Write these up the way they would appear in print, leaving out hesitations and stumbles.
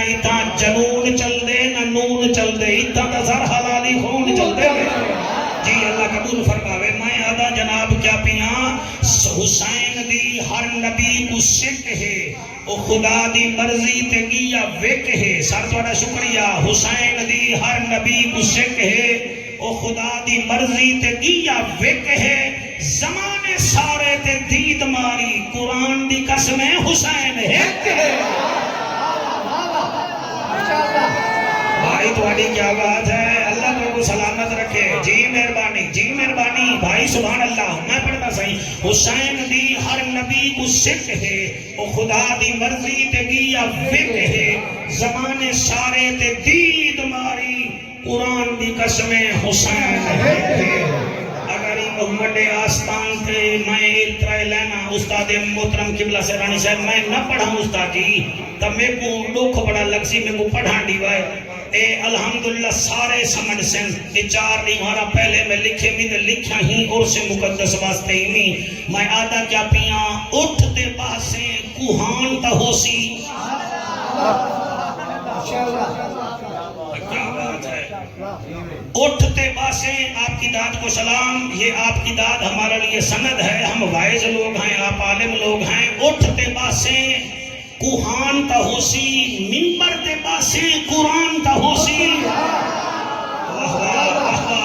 اتا جنون چل دے نہ نون چل دے اتا دا زر حلالی خون چل دے جی اللہ قبول فرماوے میں آدھا جناب کیا پیاں حسین دی ہر نبی کو سکھ ہے او خدا دی مرضی تے گیا وک ہے سر توڑا شکریہ حسین دی ہر نبی کو سکھ ہے او خدا دی مرضی تے گیا وک ہے زمانے سارے تے دید ماری قرآن دی قسم حسین ایک ہے بھائی تمہاری کیا بات ہے اللہ کو سلامت رکھے جی مہربانی بھائی سبحان اللہ میں پڑھتا صحیح حسین دی ہر نبی کو سکھ ہے او خدا دی مرضی تے گیا وک ہے زمانے سارے تے دید ماری قرآن دی قسم حسین ہے اگر ہی محمد آستان تے میں اترائے لینا استاد محترم قبلہ سے رانی صاحب میں نہ پڑھا استاد جی تب میں کو لوگ بڑا لگزی میں کو پڑھا دیوائے اے الحمدللہ سارے سمجھ سن یہ چار نہیں ہمارا پہلے میں لکھے بھی دے لکھا ہی اور سے مقدس واسطے ہی نہیں میں آدھا کیا پیاں اٹھتے پاسیں کوہان تا ہو سی کیا بات ہے اٹھتے پاسیں آپ کی داد کو سلام یہ آپ کی داد ہمارے لیے سند ہے ہم وائز لوگ ہیں آپ عالم لوگ ہیں اٹھتے پاسیں کوہان تا ہو سی منبر تے پاسیں قرآن تا ہو سی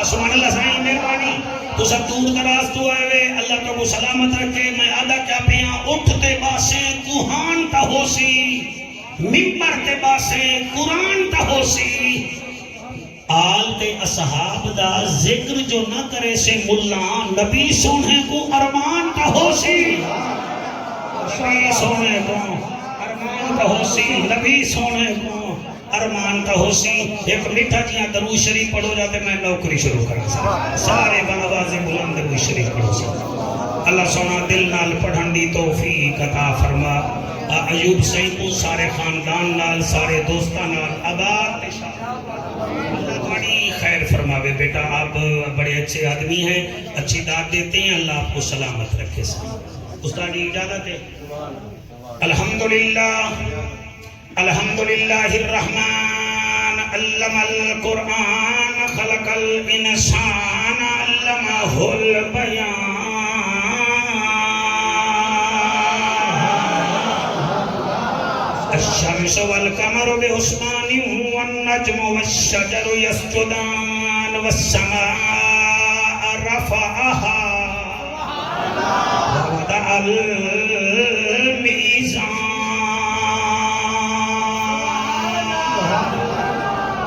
سبحان اللہ سائیں مہربانی تو سب دور دراز تو آئے وے اللہ تو کو سلامت رکھے میں آدھا کیا پیاں اٹھتے پاسیں کوہان تا ہو سی منبر تے پاسیں قرآن تا ہو سی آل تے اصحاب دا ذکر جو نہ کرے سے ملان نبی سونے کو ارمان تا ہو سی نبی سونے کو ارمان تا ہو سی نبی سونے کو ارمان تا ہو سی ایک میٹھا جیاں درود شریف پڑھو جاتے میں نوکری شروع کرا سارے بنواز بلند درود شریف پڑھو سا اللہ سونا دل نال پڑھن دی توفیق عطا فرما ایوب سعید کو سارے خاندان نال سارے دوستان نال آباد اللہ بڑی خیر فرماوے بیٹا آپ بڑے اچھے آدمی ہیں اچھی داد دیتے ہیں اللہ آپ کو سلامت رکھے سا استاد اجازت ہے الحمدللہ الرحمن علم القرآن خلق الانسان علمہ البیان الشمس والقمر بحسبان والنجم والشجر يسجدان والسماء رفعها ووضع الميزان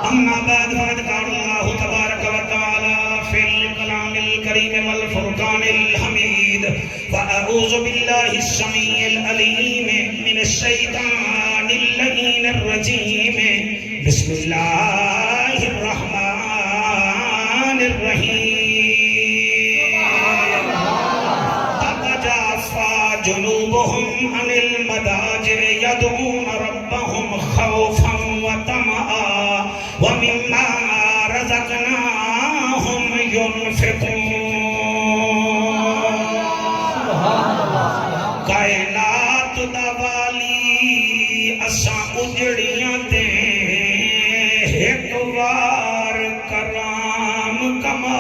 أما بعد فقد قال الله تبارك وتعالى في الكلام الكريم والفرقان الحميد فأعوذ بالله السميع العليم من الشيطان اللعين الرجيم بسم الله الرحمن الرحيم تتجافى جنوبهم عن المضاجع يدعون ربهم خوفا وطمعا ومما رزقناهم ينفقون کائنات دا والی اساں اجڑیاں تے ایک وار کرام کما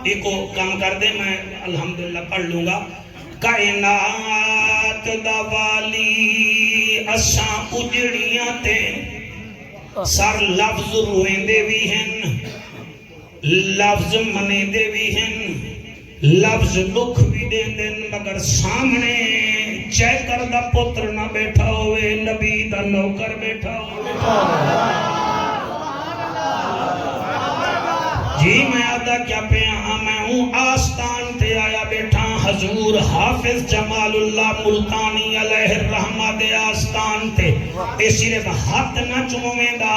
ایکو کام کر دے میں الحمدللہ پڑھ لوں گا کائنات دا والی اساں اجڑیاں تے سر لفظ روئیں دے بھی ہیں لفظ منے دے بھی ہیں لفظ دکھ بھی دے دن مگر سامنے چیکر دا پتر نہ بیٹھا ہوئے نبی دا نوکر بیٹھا ہوئے جی میں آدھا کیا پیاں میں ہوں آستان تے آیا بیٹھا حضور حافظ جمال اللہ ملتانی علیہ الرحمہ دے آستان تے اے صرف ہاتھ نہ چومیں دا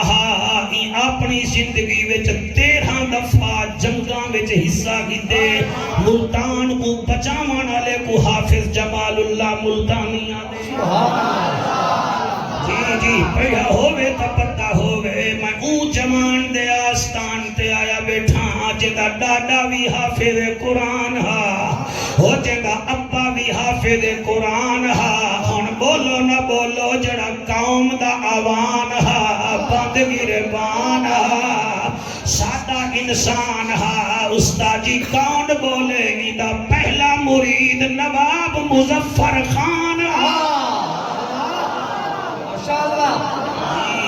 اپنی زندگی وچ 13 دفعہ جنگاں وچ حصہ کی دے ملتان کو بچاون والے کو حافظ جمال اللہ ملتانی جی پڑھا ہوئے تا پتہ ہوئے میں اون جمان دے آستان تے آیا بیٹھا جدا ڈاڈا بھی حافظ قرآن ہا ہو جدا ابا بھی حافظ قرآن ہا ہن بولو نہ بولو جڑا قوم دا آوان ہا بند گربان ہا سادہ انسان ہا استاجی کون بولے گی دا پہلا مرید نواب مظفر خان ہا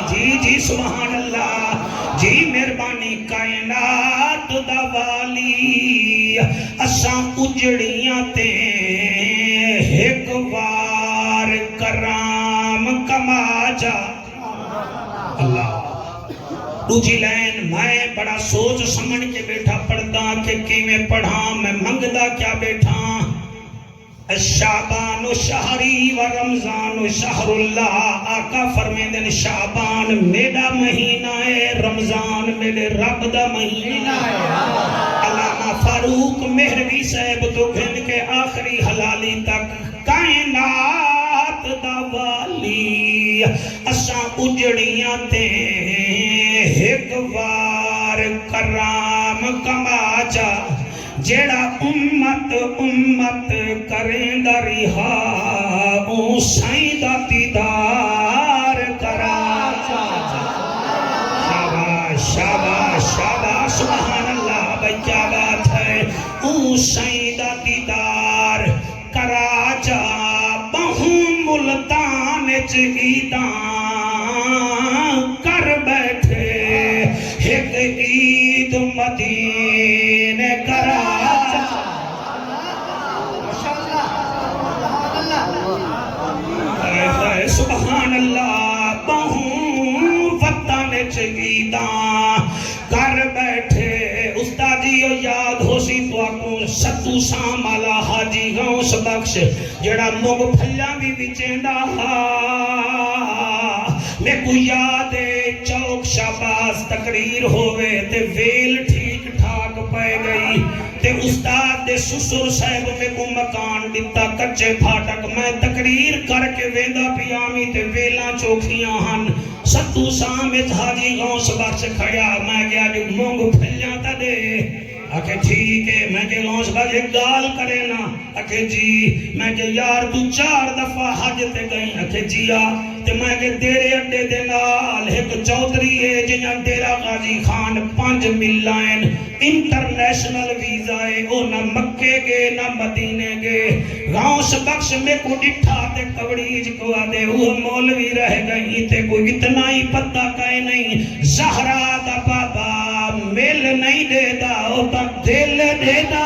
جی سبحان اللہ جی مہربانی کائنات دا والی اساں اجڑیاں تے ایک وار کرام کما جا اللہ دوجی لین میں بڑا سوچ سمجھ کے بیٹھا پڑھدا کہ میں پڑھاں میں منگدا کیا بیٹھا شعبان شہری و رمضان شہر اللہ آقا فرمیندن شعبان میرا مہینہ ہے رمضان میرے رب دا مہینہ ہے علامہ فاروق مہروی صاحب تو گھن کے آخری حلالی تک کائنات دا والی اساں اجڑیاں تے ایک وار کرام کما جا جیڑا امت کریں دا رہا اون سائیں دا دیدار کرا شاباش شاباش شاباش سبحان اللہ بھائی کیا بات ہے اون سائیں دا دیدار کرا جا بہوں ملتان عیداں کر بیٹھے ایک عید مدینے کرا سبحان اللہ بہوں وطن چگیداں کر بیٹھے استادیو یاد ہو سی تو آکوں ستو سامالا حاجی غوث بخش جڑا مگ پھلیاں بھی بچیندا میں کو یاد چوک شاباز تقریر ہوئے تے ویل ٹھیک ٹھاک پائے گئی تے استاد دے سسر صاحب میں کو مکان دیتا کچے پھاٹک میں تقریر کر کے ویندہ پیامی تے ویلاں چوکھیاں ہن ستو سامت حاجی غوث بخش کھڑیا میں گیا جو مونگ پھلیاں تا دے اکھے ٹھیک ہے میں کہ غوث بخش ایک گال کرے نا اکھے جی میں کہ یار تو 4 دفعہ حج تے گئی اکھے جیا تے میں کہ تیرے اڈے دے نال ایک چودھری ہے جنہاں ڈیرہ غازی خان 5 میل لائن انٹرنیشنل ویزا ہے او نہ مکے گے نہ مدینے گے غوث بخش میں کو ڈٹھا تے کوڑیج کو آدے وہ مولوی رہ گئی تے کوئی اتنا ہی پتہ کہے نہیں زہرا دا بابا مل نہیں دے دا او تا دل دے دا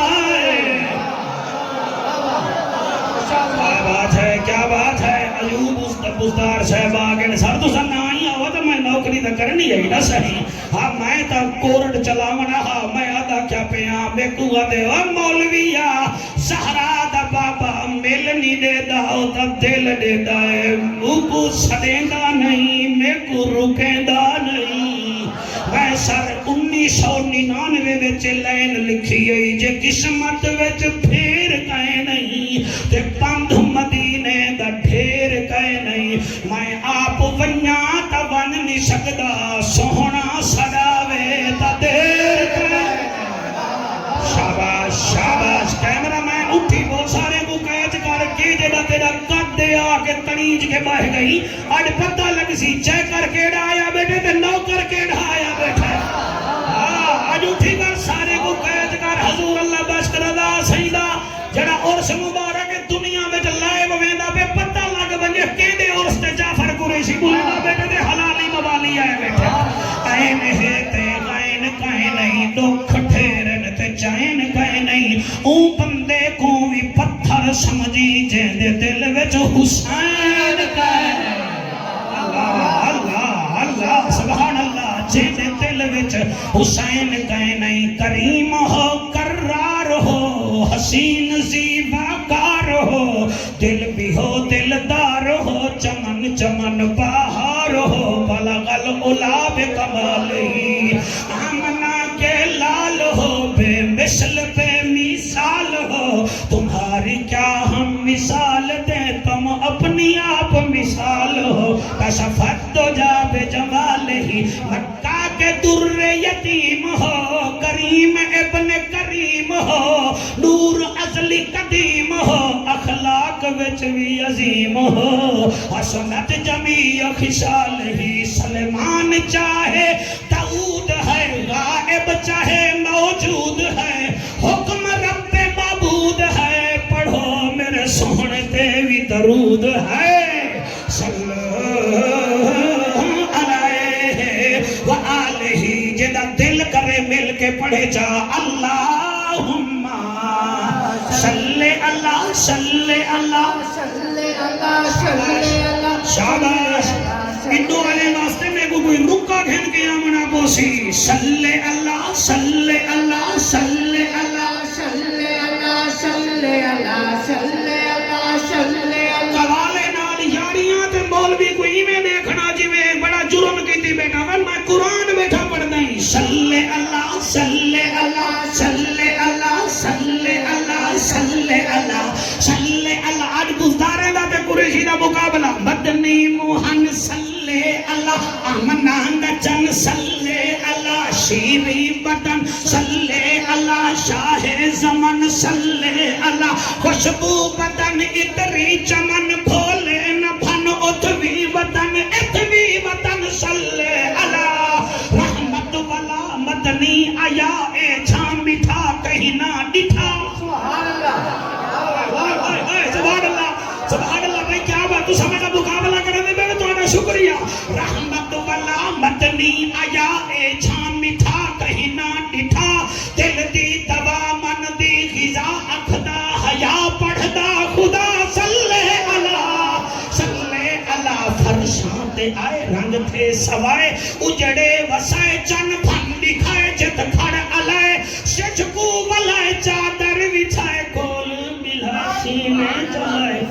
ہے کیا بات ہے ایوب بزدار صاحب آگے سر تو سر نہ آئی آوا تو میں نوکری تا کرنی ہے نا صحیح ہاں میں تا کورٹ چلاونا ہاں میں آدھا کیا پیاں میں کو آدھے او مولویا زہرا دا بابا مل نہیں دے دا او تا دل دے دا ہے او کو سڑیں دا نہیں میں کو رکیں دا نہیں میں سر 1999 وچ لین لکھی ہے جے قسمت وچ پھیر کہیں نہیں تے پندھ مدینے دا ڈھیر کہیں نہیں میں آپ ونیاں تا ون نہیں سکدا سوہنا سڑاوے تا دیر کہیں شاباش شاباش کیمرہ میں اٹھی وہ سارے کو قید کر کے جڑا تیرا قد دے آکے تنیج کے بہ گئی اڈ پتہ لگ سی چے کر کے ڈایا بیٹے تے نو کر کے ڈھایا بیٹھے اج اٹھی کر سارے کو قید کر حضور اللہ بخش رضا سیدہ جڑا عرس مبارک دنیا وچ لائیو ویندا پہ پتہ لگ ونجے کیندے عرس تے جعفر قریشی بولدا بیٹے تے حلالی موالی آئے بیٹھے عین ہے تے غین کہیں نہیں دکھ ٹھیرن تے چین کہیں نہیں اون بندے کو بھی پتھر سمجھی جیندے دل وچ حسین کہیں اللہ اللہ اللہ سبحان اللہ جیندے دل وچ حسین کہیں نہیں کریم ہو کرار ہو حسین زیبا کار ہو دل بھی ہو دلدار ہو چمن چمن بہار ہو بلغ العلا بکمالہی آمنہ کے لال ہو بے مثل بے مثال ہو تمہاری کیا ہم مثال دیں تم اپنی آپ مثال ہو کشفت دو جا بے جمالہی مکہ کے در یتیم ہو کریم ابن کریم ہو نور ازلی قدیم ہو اخلاق وچ بھی عظیم ہو حسنت جمیع خصال ہی سلمان چاہے داؤد ہے غائب چاہے موجود ہے حکم رب معبود ہے پڑھو میرے سونے تے بھی درود ہے صلی علیہ وآلہ جدا دل کرے مل کے پڑھے جا اللہم صلی اللہ صلی اللہ صلی اللہ صلی اللہ شاباش انڈو والے واسطے میں کوئی رکا گھن کے آمنا بوسی صلی اللہ صلی اللہ صلی اللہ صلی اللہ صلی اللہ صلی اللہ صلی اللہ قوالے نال یاریاں تے مولوی کوئی میں دیکھنا جی میں بڑا جرم کی تھی بیٹا میں قرآن بیٹھا پڑھ دیں صلی اللہ صلی اللہ صلی اللہ صلی اللہ صلی اللہ صلی اللہ آج گزدارے دا تے قریشی دا مقابلہ مدنی موہن صلی اللہ آمنان دا چن صلی اللہ شیری بدن صلی اللہ شاہ زمن صلی اللہ خوشبو بدن اتری چمن کھولے نہ بھن اتوی بدن اتوی بدن صلی اللہ رحمت والا مدنی آیا اے چھام بٹھا کہیں نہ ڈٹھا سبحان اللہ سبحان اللہ بھائی کیا بات تو سمجھا مقابلہ کرنے میں تو آنا شکریہ رحمت والا مدنی آیا اے چھام بٹھا کہیں نہ ڈٹھا دل دی دوا من دی غذا اکھدا حیا پڑھدا خدا صلی اللہ صلی اللہ فرشاں تے آئے رنگ تھے سوائے اجڑے وسائے چن بھن دکھائے جت کھڑ علائے شجکو والائے چادر وچھائے کول ملا سینے چلائے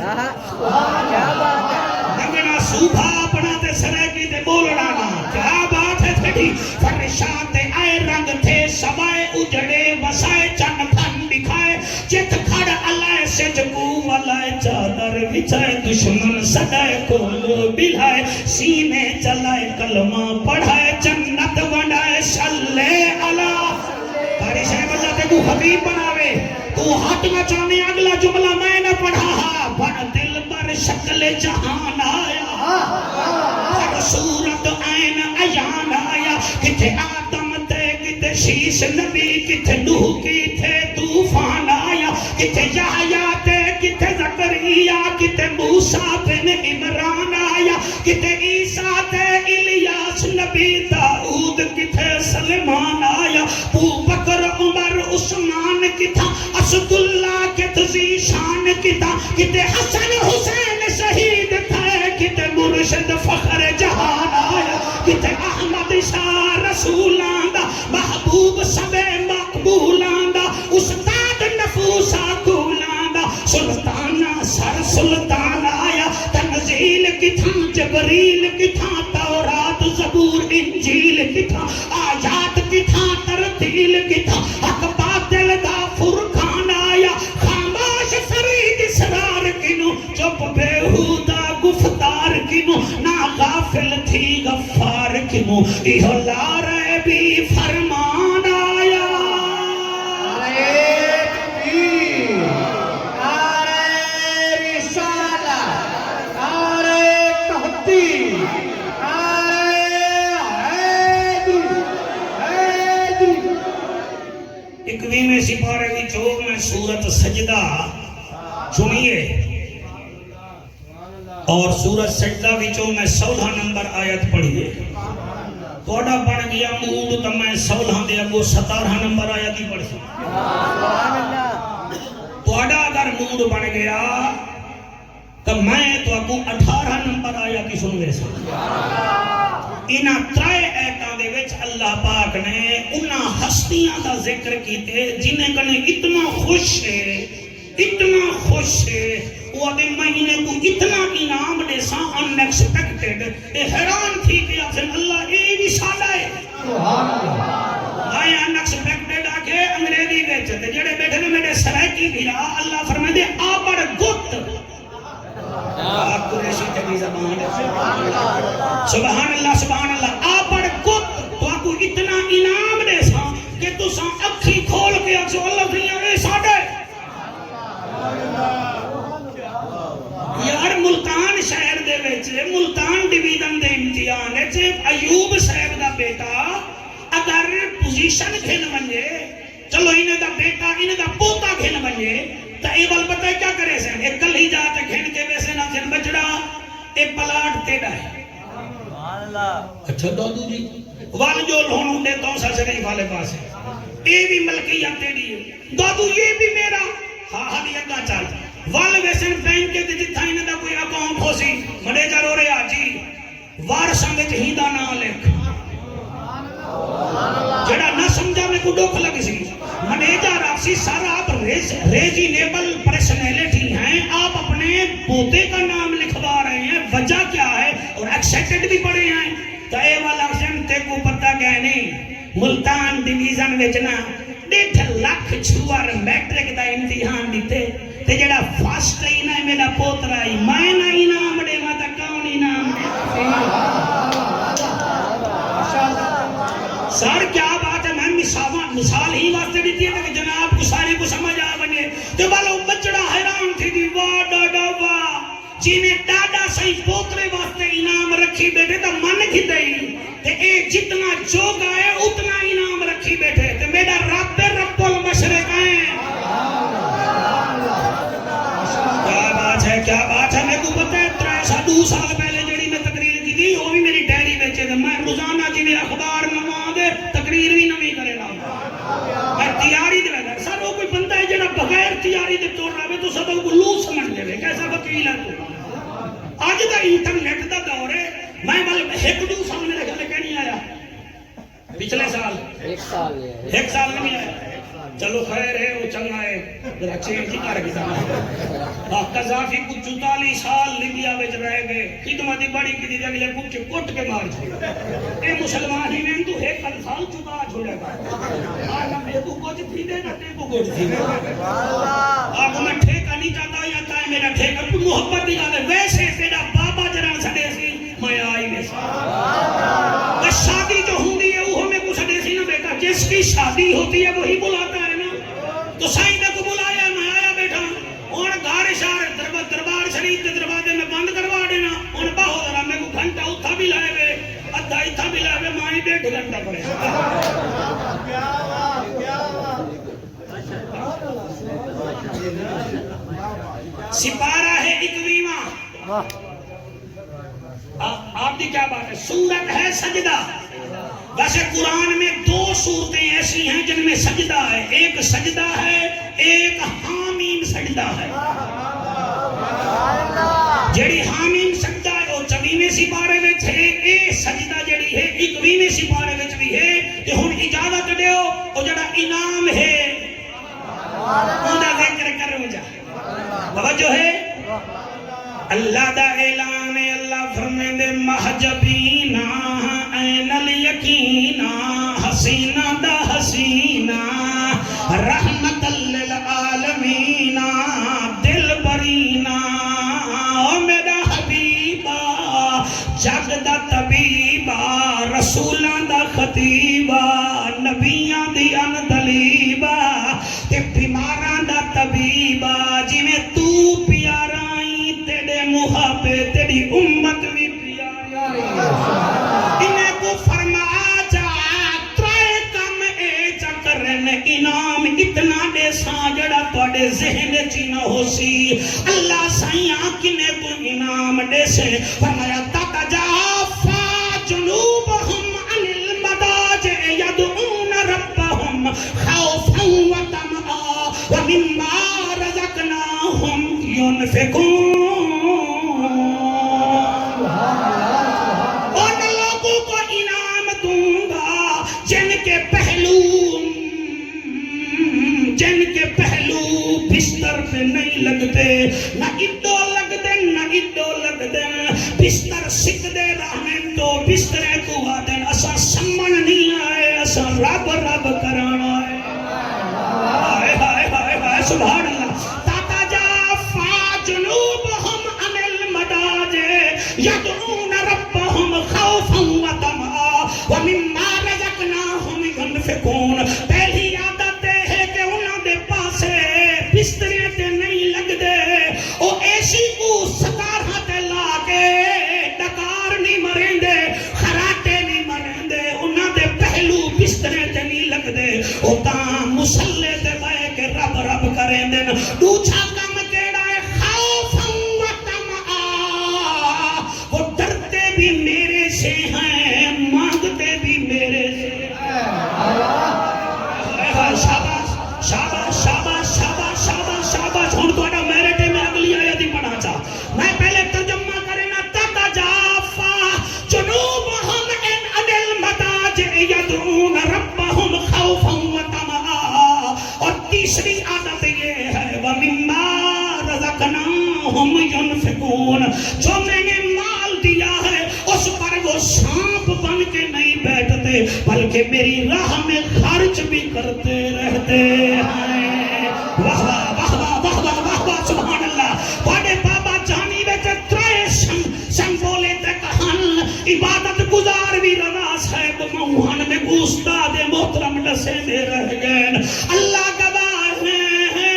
نگنا صوبہ اپنا تے سرائکی تے بولنا کیا بات ہے تھڑی فرشاں تے آئے رنگ تھے سوائے اجڑے وسائے چن بھن دکھائے جت کھڑ علائے شجکو والائے چادر وچھائے دشمن سدائے کول بلائے سینے چلائے کلمہ پڑھائے جنت ونڈائے صلی اللہ باری صاحب اللہ تے کو حبیب بناوے تو ہاتھ میں چاہنے اگلا جملہ میں نے پڑھا بڑا دل پر شکل جہان آیا بڑا صورت عین عیان آیا کتے آدم تے کتے شیش نبی کتے نوح کی تھے طوفان آیا کتے یحییٰ تے کتے زکریا کتے موسیٰ بن عمران آیا کتے عیسیٰ تے الیاس نبی داؤد کتے سلمان آیا ابو بکر عمر عثمان کتا اسد اللہ کت ذیشان کتا کتے حسن حسین شہید تھے کتے مرشد فخر جہان آیا کتے احمد شاہ رسولان دا محبوب سب مقبولان دا استاد نفوسا کولان دا سلطانہ سر سلطان آیا تنزیل کتا جبریل کتا تورات زبور انجیل کتا آیات کتا ترتیل کتا حق باطل دا فرقان آیا خاموش فرید اسرار کنو چپ بےہودہ گفتار کنو نا غافل تھی غفار کنو ایہو لارے بھی فرمان آیا اکویں سپارے کی چوک میں سورت سجدہ چنیے اور سورت سجدہ وچوں میں 16 نمبر آیت پڑھیے توڑا پڑھ گیا موڈ تو میں 16 دے اگو 17 نمبر آیت ہی پڑھ توڑا اگر موڈ بن گیا تو میں تو اگو 18 نمبر آیت ہی سن گے انہاں ترائے ایتاں دے وچ اللہ پاک نے انہاں ہستیاں دا ذکر کیتے جنہیں کنے اتنا خوش ہے وہ دے مہینے کو اتنا انعام دے سا unexpected اے حیران تھی کہ آسن اللہ اے بھی سادہ ہے آئے unexpected آکے انگریزی بیچے تھے جڑے بیٹھے نے میرے سرائکی بھی رہا اللہ فرمائے دے آبڑ گت آپ قریشی تبھی زبان سبحان اللہ آبڑ گت تو آپ کو اتنا انعام دے سا کہ تو سا اکھی کھول کے اکسو اللہ دنیا اے سادہ ہے ملتان شہر دے ویچے ملتان ڈیویژن دے امتحان ہے ایوب صاحب دا بیٹا اگر پوزیشن کھیل بنجے چلو انہیں دا بیٹا انہیں دا پوتا کھیل بنجے تو اے بل پتہ کیا کرے سن ایک کل ہی جاتے کھین کے ویسے نہ سن بچڑا اے پلاٹ تیڑا ہے اچھا دادو جی وال جو لونوں دے تو سا سے نہیں والے پاس ہے اے بھی ملکیت تیڑی ہے دادو یہ بھی میرا ہاں یہ اگا چاہتا وال ویسن بینک کے جتھا انہیں دا کوئی اکاؤنٹ ہو سی منیجر ہو رہے آجی وارساں وچ ہیندا نہ لکھ جڑا نہ سمجھا میں کو ڈوک لگ سی منیجر آپ سی سارا آپ ریزینیبل پرسنیلٹی ہیں آپ اپنے پوتے کا نام لکھوا رہے ہیں وجہ کیا ہے اور ایکسیپٹڈ بھی پڑے ہیں تو اے والا سن تے کو پتہ گئے نہیں ملتان ڈیویژن وچنا 1.5 لاکھ چھوار میٹرک دا امتحان دیتے تے جڑا فرسٹ ہی نہ میرا پوترا ہی میں نہ انعام دے ما تا کون انعام سر کیا بات ہے میں مثال ہی واسطے دیتی ہے کہ جناب کو سارے کو سمجھ آ بنے تو والا بچڑا حیران تھی دی واہ ڈاڈا واہ جنہیں ڈاڈا صحیح پوترے واسطے انعام رکھی بیٹھے تو من کی دئی تے اے جتنا جوگا ہے اتنا انعام رکھی بیٹھے تے میرا رب رب المشرق ہے کیا بات ہے میرے کو پتہ ہے 2 سال پہلے جڑی میں تقریر کی تھی وہ بھی میری ڈائری بیچے تھے میں روزانہ جی میں اخبار نماں دے تقریر بھی نمی کرے رہا میں تیاری دے لگا سر وہ کوئی بندہ ہے جڑا بغیر تیاری دے توڑ رہا ہے تو سب کو لوس سمجھ دے کیسا وکیل ہے تو آج دا انٹرنیٹ دا دور ہے میں بل 1-2 سال میرے گھر کے نہیں آیا پچھلے سال 1 سال نہیں آیا چلو خیر ہے وہ چنگا ہے ذرا چینج ہی کر گیا قذافی کو 44 سال لیبیا وچ رہ گئے خدمت بڑی کی دی اگلے کچھ کٹ کے مار چھوڑا اے مسلمان ہی نہیں تو 1 سال چکا چھوڑے گا آج میں تو کچھ تھی دے نہ تے کو گٹ تھی آج میں ٹھیکا نہیں چاہتا یا تا میرا ٹھیکا تو محبت دی گل ہے ویسے تیرا بابا جران سڑے سی میں آئی ویسے شادی جو ہوندی ہے وہ ہمیں کو سڑے سی نا بیٹا جس کی شادی ہوتی ہے وہی بلاتا ہے تو سائیں نے کو بلایا میں آیا بیٹھا اور گھر اشار دربار شریف کے دروازے میں بند کروا دینا اور باہو ذرا میں کو گھنٹہ اتھا بھی لائے ہوئے ادھا اتھا بھی لائے ہوئے ماں 1.5 گھنٹہ پڑے سپارہ ہے 21واں آپ کی کیا بات ہے سورت ہے سجدہ ویسے قرآن میں 2 صورتیں ایسی ہیں جن میں سجدہ ہے ایک سجدہ ہے ایک حامیم سجدہ ہے جڑی حامیم سجدہ ہے وہ 24ویں سپارے وچ ہے اے سجدہ جڑی ہے 21ویں سپارے وچ بھی ہے تے ہن اجازت دیو او جڑا انعام ہے اوندا ذکر کرو جا توجہ ہے اللہ دا اعلان ہے اللہ فرمیندے محجبینا این الیقینا حسینہ دا حسینہ رحمت للعالمین دل برینا میرا حبیبہ جگ دا طبیبہ رسولاں دا خطیبہ نبیاں دی اندلیبہ تے بیماراں دا طبیبہ جی میں تو پیارا تیرے محبے تیری امت بھی پیاری انہیں کو فرما جا ترائے کم اے چکرن انعام اتنا دے ساجڑا توڑے ذہن چینہ ہو سی اللہ سائیاں کنے کو انعام دے سے فرمایا تتجافا جنوبہم عن المداجع یدعون ربہم خوفا وطمعا ومما رزقناہم ينفقون ان لوگوں کو انعام دوں گا جن کے پہلو بستر پہ نہیں لگتے نہ اڈو لگتے بستر سکھ دے رہنے تو بسترے کو آدن اسا سمن نہیں آئے اسا رب کرانا ہے ہائے سبحان اللہ يدعون ربهم خوفا وطمعا ومما رزقناهم ينفقون پہلی عادت ہے کہ انہاں دے پاسے بسترے تے نہیں لگ دے او ایسی کو 17 تے لا دوجا کم کیڑا ہے خوفا و طمعا، وہ ڈرتے بھی میرے سے ہیں مانگتے بھی میرے سے ہیں۔ شاباش شاباش شاباش شاباش شاباش شاباش۔ ہن تہاڈا میرٹ میں اگلی آیت ہی پڑھا چا، میں پہلے ترجمہ کرنا تتجافا جنوبہم عن المضاجع يدعون ربهم خوفا وطمعا۔ اور تیسری عادت یہ ہے وَمِمَّا رَزَقْنَاهُمْ يُنْفِقُونَ، جو میں نے مال دیا ہے اس پر وہ سانپ بن کے نہیں بیٹھتے بلکہ میری راہ میں خرچ بھی کرتے رہتے ہیں۔ واہ واہ واہ واہ واہ واہ واہ واہ سبحان اللہ۔ بڑے بابا جانی بیٹے ترائے سن بولے تے کہن عبادت گزار بھی رضا صاحب موہن میں استاد محترم نسے دے رہ گئے۔ اللہ گواہ ہے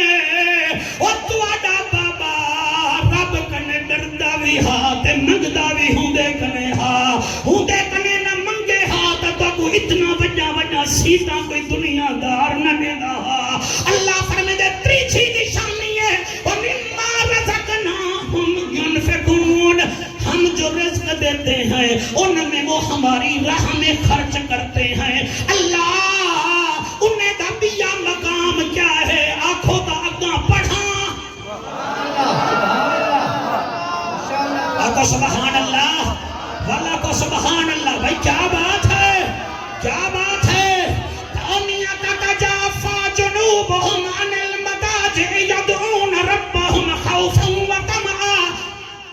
اور تواڈا بابا رب کنے ڈردا بھی ہاں تے منگدا بھی ہوندے کنے ہاں، ہوندے کنے نہ منگے ہاں تے کو اتنا وجہ سیتا کوئی دنیا دار نہ دینا ہاں۔ اللہ فرمائے دے تیسری نشانی ہے وَمِمَّا رَزَقْنَاهُمْ يُنْفِقُونَ، ہم جو رزق دیتے ہیں ان میں وہ ہماری راہ میں خرچ کرتے ہیں۔ اللہ انہیں دا بیا مقام کیا ہے؟ آنکھوں دا اگاں پڑھا آقا سبحان اللہ والا کو سبحان اللہ۔ بھائی کیا بات ہے کیا بات ہے؟ تتجافا جنوبہم عن المضاجع يدعون ربهم خوفا وطمعا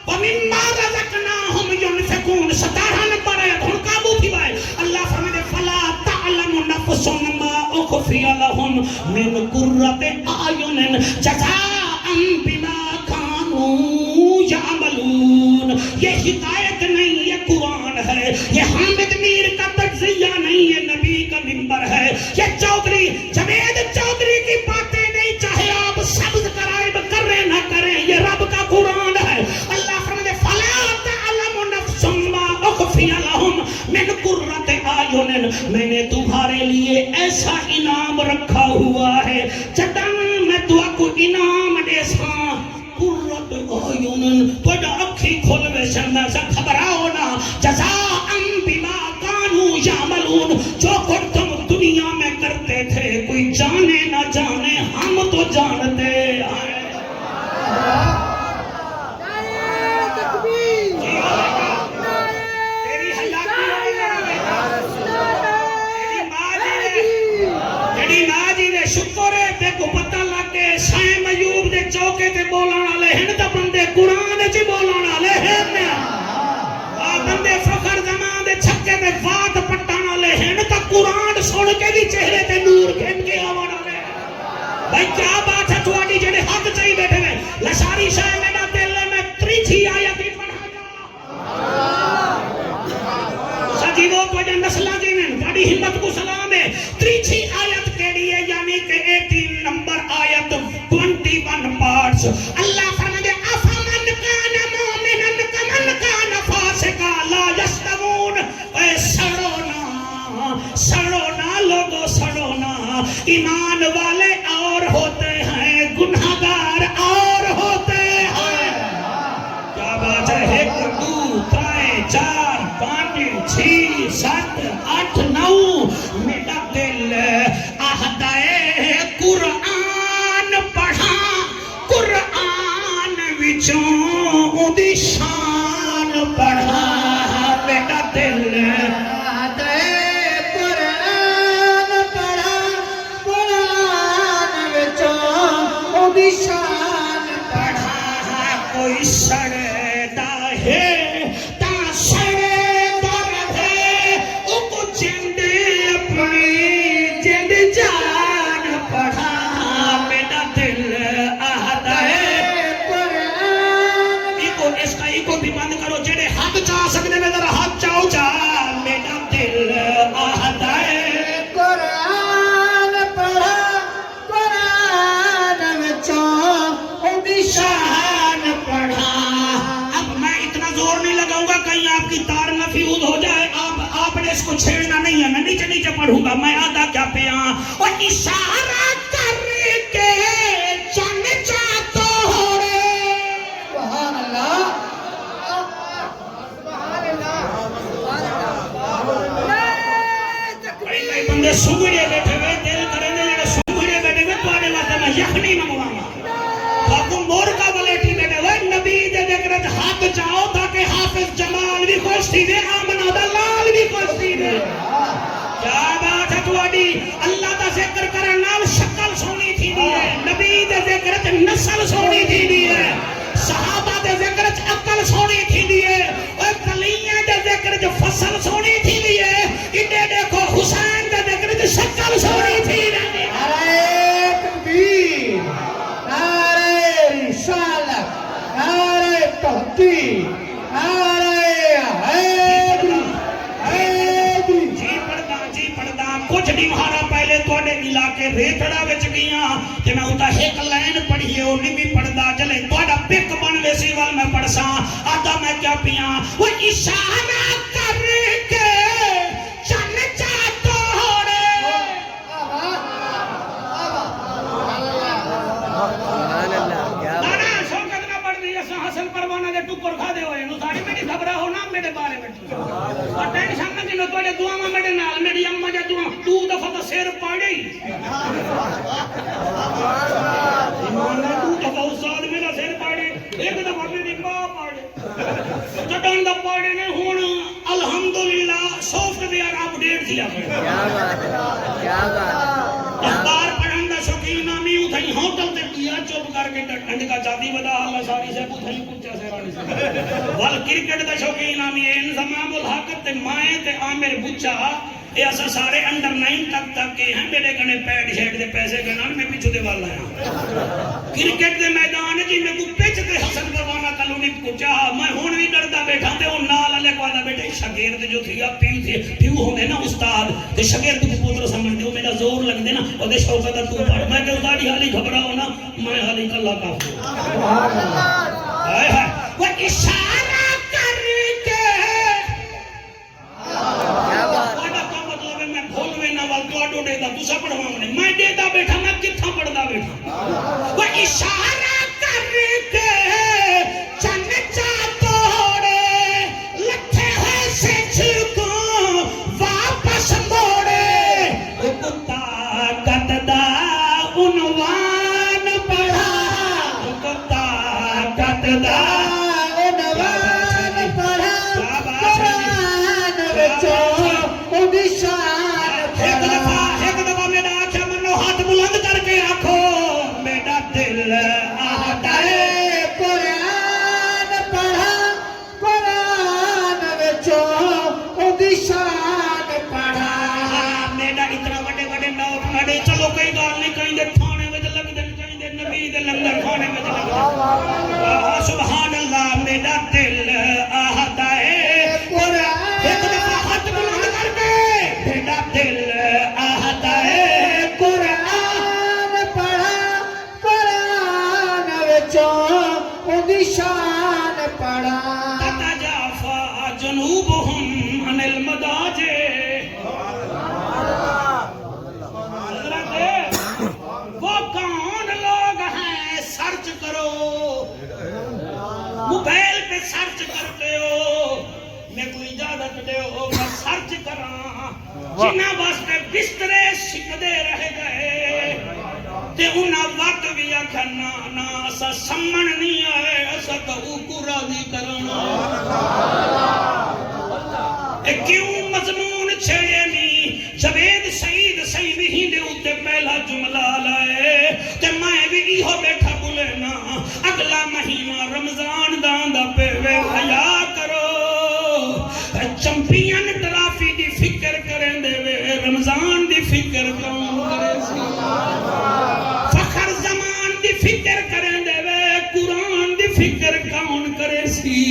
وَمِمَّا رَزَقْنَاهُمْ يُنْفِقُونَ۔ 17 نمبر آیت ہن قابو تھی بھائی۔ اللہ فرمائے فَلَا تَعْلَمُ نَفْسٌ مَا أُخْفِيَ لَهُمْ مِنْ قُرَّةِ أَعْيُنٍ جَزَاءً بِمَا كَانُوا يَعْمَلُونَ۔ یہ ہدایت نہیں یہ قرآن ہے، یہ حامد میر کا تجزیہ نہیں یہ نبی کا منبر ہے، یہ چودھری جوید چودھری کی باتیں نہیں، چاہے آپ سبز کرائب کریں نہ کریں، یہ رب کا قرآن ہے۔ اللہ فرمائے فَلَا تَعْلَمُ نَفْسٌ مَا أُخْفِيَ لَهُمْ مِنْ قُرَّةِ أَعْيُنٍ، میں نے تمہارے لیے ایسا انعام رکھا ہوا ہے جدن میں تو کو انعام دے ساں قرۃ اعین، توڑا اکھی کھول ویسے میں سے گھبراؤ نہ، جزاء بما کانوا یعملون، جو کچھ تم دنیا میں کرتے تھے کوئی جانے نہ جانے ہم تو جانتے ہیں۔ شکر ہے تے کو پتہ لگے سائیں ایوب دے چوکے تے بولن والے ہن تے بندے قرآن وچ بولن والے ہن، بندے فخر زمان دے چھکے تے وات پٹن والے ہن تے قرآن سن کے بھی چہرے تے نور گھن کے آون والے۔ بھائی کیا بات ہے تواڈی جڑے حق چاہی بیٹھے ہیں۔ لشاری شاہ میرا دل میں تریچھی آیت ہی پڑھا جا سجیدو تو نسلہ جی میں بڑی ہمت کو سلام ہے۔ تریچھی آیت کیڑی ہے یعنی کہ 18 نمبر آیت 21 پارٹس۔ اللہ فرمائے افمن کان مومنا کمن کان فاسقا لا یستوون۔ اے سڑونا لوگو سڑونا، ایمان والے اور ہوتے ہیں گناہگار اور ہوتے ہیں۔ کیا بات ہے؟ 1 2 3 4 5 6 7 8 9 میرا دل آہدائے قرآن پڑھا، قرآن وچوں اُدی شان پڑھا، میرا دل آہدائے قرآن پڑھا، قرآن وچوں اُدی شان پڑھا۔ کوئی سڑدا ہے کو چھیڑنا نہیں ہے، میں نیچے نیچے پڑھوں گا، میں آدھا کیا پہ اور اشارہ کر کے چند چاہ بندے سگڑے بیٹھے ہوئے دل کریں دے جڑے سگڑے بیٹھے ہوئے تو آنے واسطے میں یخنی منگوانا باقو مورکا ولیٹی بیٹھے ہوئے نبی دے ذکرت ہاتھ چاہو تاکہ حافظ جمال بھی خوش تھی دے آمنہ دا لال بھی خوش تھی دے کیا بات ہے توڑی اللہ دا ذکر کرن نال شکل سونی تھی دی ہے نبی دے ذکرت نسل سونی تھی دی ہے صحابہ دے ذکرت عقل سونی تھی دی ہے اور کلیاں دے ذکرت فصل سونی تھی دی ہے انہیں دیکھو حسین دے ذکرت شکل سونی تھی دی ہے نعرہ تکبیر نعرہ رسالت نعرہ تحقیق نعرہ حیدری حیدری جی پڑھدا کچھ دیوارا پہلے توڑے علاقے ریتڑا وچ گیاں کہ میں ہوتا ایک لائن پڑھیے وہ نہیں بھی پڑھدا چلے توڑا پک بن ویسی وال میں پڑھساں آدھا میں کیا پیاں وہ اشارہ کر کے چن چاہتو ہوڑے دانا شوکت نہ پڑھ دی ایسا حسن پروانہ دے ٹکر کھا دے ہوئے نو ساری میری خبرہ ہونا میرے بارے میں اور ٹینشن نہ جنہوں توڑے دعا میں میرے نال میری اممہ جا دعا تو دفعہ تو سیر پاڑے ایمان نے تو دفعہ استاد میرا سیر پاڑے ایک دفعہ میری ماں پاڑے جٹان دا پاڑے نے ہون الحمدللہ سافٹ ویئر اپ ڈیٹ دیا کیا بات ہے کیا بات اخبار پڑھن دا شوقین آمی اتھائی ہوٹل تے کیا چوب کر کے ٹھنڈ کا جادی ودا اللہ ساری سے اتھائی پچھا سے رانی سے وال کرکٹ دا شوقین آمی انضمام الحق تے مائیں تے عامر بچا یہ ایسا سارے انڈر 9 تک کے ہیں میرے گنے پیڈ شیڈ دے پیسے گنان میں پیچھو دے والا ہیں کرکٹ دے میدان جی میں کو پیچ تے حسن پروانہ کلونی پچا میں ہون بھی ڈردا بیٹھا تے وہ نال والے کو آدھا بیٹھے شاگرد جو تھی پیو ہوندے نا استاد تے شاگرد کو پوتر سمجھتے ہو میرا زور لگ دے نا اور دے شوقت ہے تو پڑھ میں کہ اتاری حالی گھبرا ہونا میں حالی کلا کافی وہ اشارہ کر کے میں دیتا بیٹھا میں کتھا پڑھدا بیٹھا وہ اشارہ کر کے چن چاہتو ہوڑے لکھے ہوئے سے چھکوں واپس موڑے وہ کتا قددہ عنوان پڑھا وہ کتا قددہ عنوان پڑھا قرآن وچوں ادشان ایک دفعہ میرا آنکھیں منو ہاتھ بلند کر کے آنکھو میرا دل آہتا ہے قرآن پڑھا قرآن وچوں ادشان پڑھا میرا اتنا بڑے بڑے نوٹ پڑے چلو کوئی گال نہیں کہیں دے تھانے میں لگ دن کہیں دے نبی دے لنگر کھانے میں لگ دن سبحان اللہ میرا دل آہتا ہے قرآن ایک دفعہ ہاتھ بلند کر کے میرا دل آہتا ہے قرآن پڑھا قرآن وچوں ادشان پڑھا تتجافى جنوبهم عن المضاجع وہ کون لوگ ہیں سرچ کرو موبائل پہ سرچ کرتے ہو میں کوئی اجازت دے ہو میں سرچ کراں جنہ واسطے بسترے سکدے رہ گئے تے انہاں وقت بھی آکھنا نا اسا سمن نہیں آئے اسا تو کو راضی کرنا اے کیوں مضمون چھڑے نہیں جوید سعید سیوی دے اوتے پہلا جملہ لائے تے میں بھی ایہو بیٹھا بولینا اگلا مہینہ رمضان داندا پہ وے حیا کرو چمپئن ٹرافی دی فکر کریں دے وے رمضان دی فکر کون کرے سی فخر زمان دی فکر کریں دے وے قرآن دی فکر کون کرے سی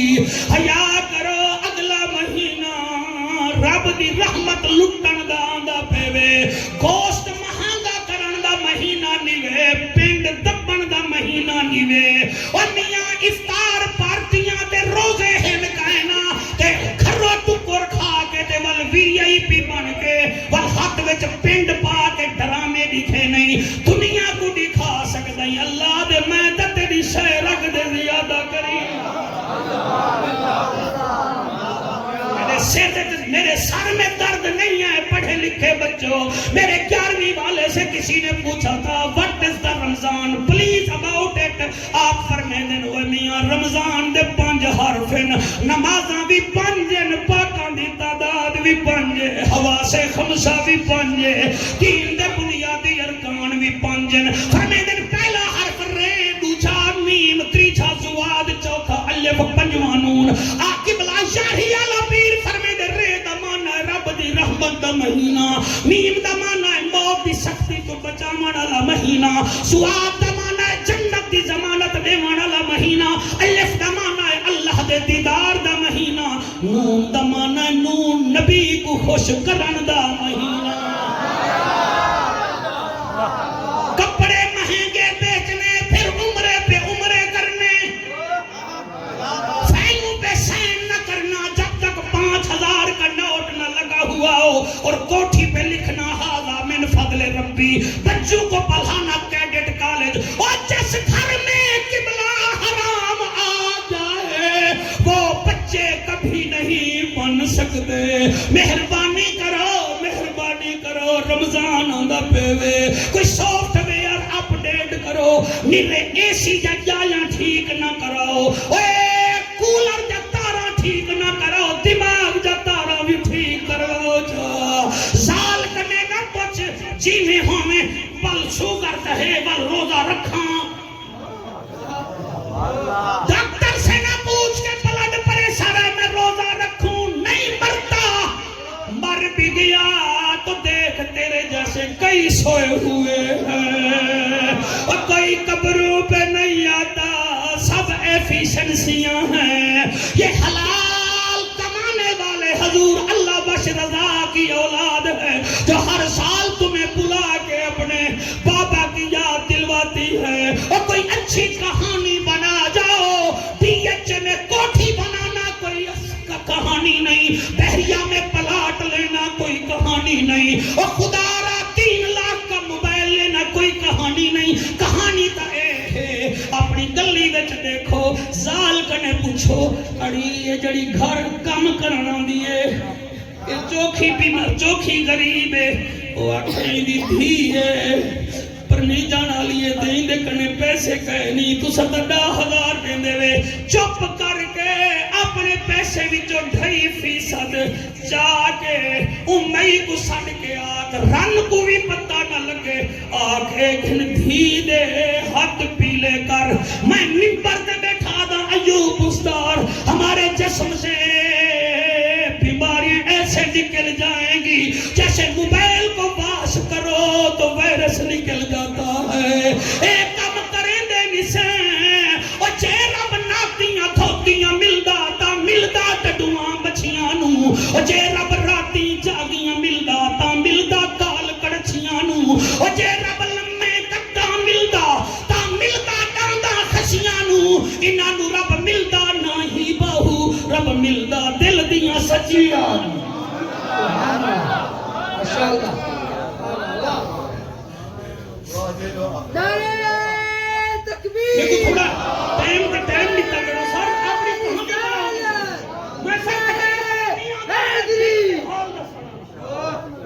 حیا کرو اگلا مہینہ رب دی رحمت لٹن دا آندا پے وے گوشت مہانگا کرن دا مہینہ نیوے پنڈ دبن دا مہینہ نیوے اور میاں افطار پارٹیاں تے روزے ہن کائنا تے گھروں ٹکر کھا کے تے ول وی آئی پی بن کے ول ہاتھ وچ پنڈ پا کے ڈرامے دکھے نہیں دنیا کو دکھا سکدا ہی اللہ دے میں تے تیری شے رکھ دے زیادہ کری میرے سر میں درد نہیں ہے پڑھے لکھے بچوں میرے 11ویں والے سے کسی نے پوچھا تھا what is the Ramzan please about it آپ فرمیندن ہوئے میاں رمضان دے 5 حرف نمازاں بھی 5 پاکاں دی تعداد بھی 5 حواس خمسہ بھی 5 دین دے بنیادی ارکان بھی 5 فرمیندن پہلا حرف رے دوسرا میم تیسرا زواد چوتھا الف پنجواں نون عاقب لا شاہی والا پیر فرمیندن رے دا معنی ہے رب دی رحمت دا مہینہ میم دا معنی ہے موت دی سختی تو بچاون والا مہینہ زواد دا معنی ہے جنت دی ضمانت دیون والا مہینہ الف دا معنی ہے اللہ دے دیدار دا مہینہ نون دا معنی ہے نون نبی کو خوش کرن دا مہینہ کپڑے مہنگے بیچنے پھر عمرے پہ عمرے کرنے سینوں پہ سین نہ کرنا جب تک 5000 کا نوٹ نہ لگا ہوا ہو اور کوٹھی پہ لکھنا ہاذا من فضل ربی بچوں کو پڑھانا کیڈٹ کالج اور جس گھر میں قبلہ حرام آ جائے وہ بچے کبھی نہیں بن سکتے مہربانی کرو رمضان آندا پیوے کوئی سافٹ ویئر اپ ڈیٹ کرو نیرے اے سی جایا ٹھیک نہ کرو اے کولر جا تارا ٹھیک نہ کرو دماغ جا تارا بھی ٹھیک کرو جا سال کنے نہ پوچھ جی میں ہوئے بل شوگر تہے بل روزہ رکھاں ڈاکٹر سے نہ پوچھ کے بلڈ پریشر ہے میں روزہ رکھوں نہیں مرتا مر بھی گیا تو دیکھ تیرے جیسے کئی سوئے ہوئے ہیں اور کوئی قبروں پہ نہیں آتا سب ایفیشنسیاں ہیں یہ حلال کمانے والے حضور اللہ بخش رضا کی اولاد ہے جو ہر سال تمہیں بلا کے اپنے بابا کی یاد دلواتی ہے اور کوئی اچھی کہانی بنا جاؤ ڈی ایچ میں کوٹھی بنانا کوئی کہانی نہیں بحریہ میں پلاٹ لینا کوئی کہانی نہیں اور خدا را 3 لاکھ کا موبائل لینا کوئی کہانی نہیں کہانی تا اے ہے اپنی گلی وچ دیکھو زال کنے پوچھو اڑی یہ جڑی گھر کم کرنا دیئے چوکھی غریب ہے وہ آکھیں دی دھی ہے پر نہیں جانا لیے دیں دے کنے پیسے کہے نہیں تو 10,000 دیں دے وے چپ کر کے اپنے پیسے بھی جو 2.5% جا کے امی کو سڑ کے آگ رن کو بھی پتہ نہ لگے آگے گھن دھی دے ہاتھ پیلے کر میں ممبر دے بیٹھا دا ایوب استار ہمارے جسم سے بیماریاں ایسے نکل جائیں گی جیسے موبائل کو واش کرو تو وائرس نکل جاتا ہے ایک کم کریں دے نسیں اور جے رب ناتیاں دھوتیاں ملدا ٹڈواں بچیاں نو اور جے رب راتی جاگیاں ملدا کال کڑچیاں نو اور جے رب لمے کٹا ملدا ڈاندا خشیاں نو انہاں نو رب ملدا نہ ہی بہو رب ملدا دل دیاں سچیاں ماشاءاللہ نعرہ تکبیر لیکن تھوڑا ٹائم لیتا کرو سر اپنی میں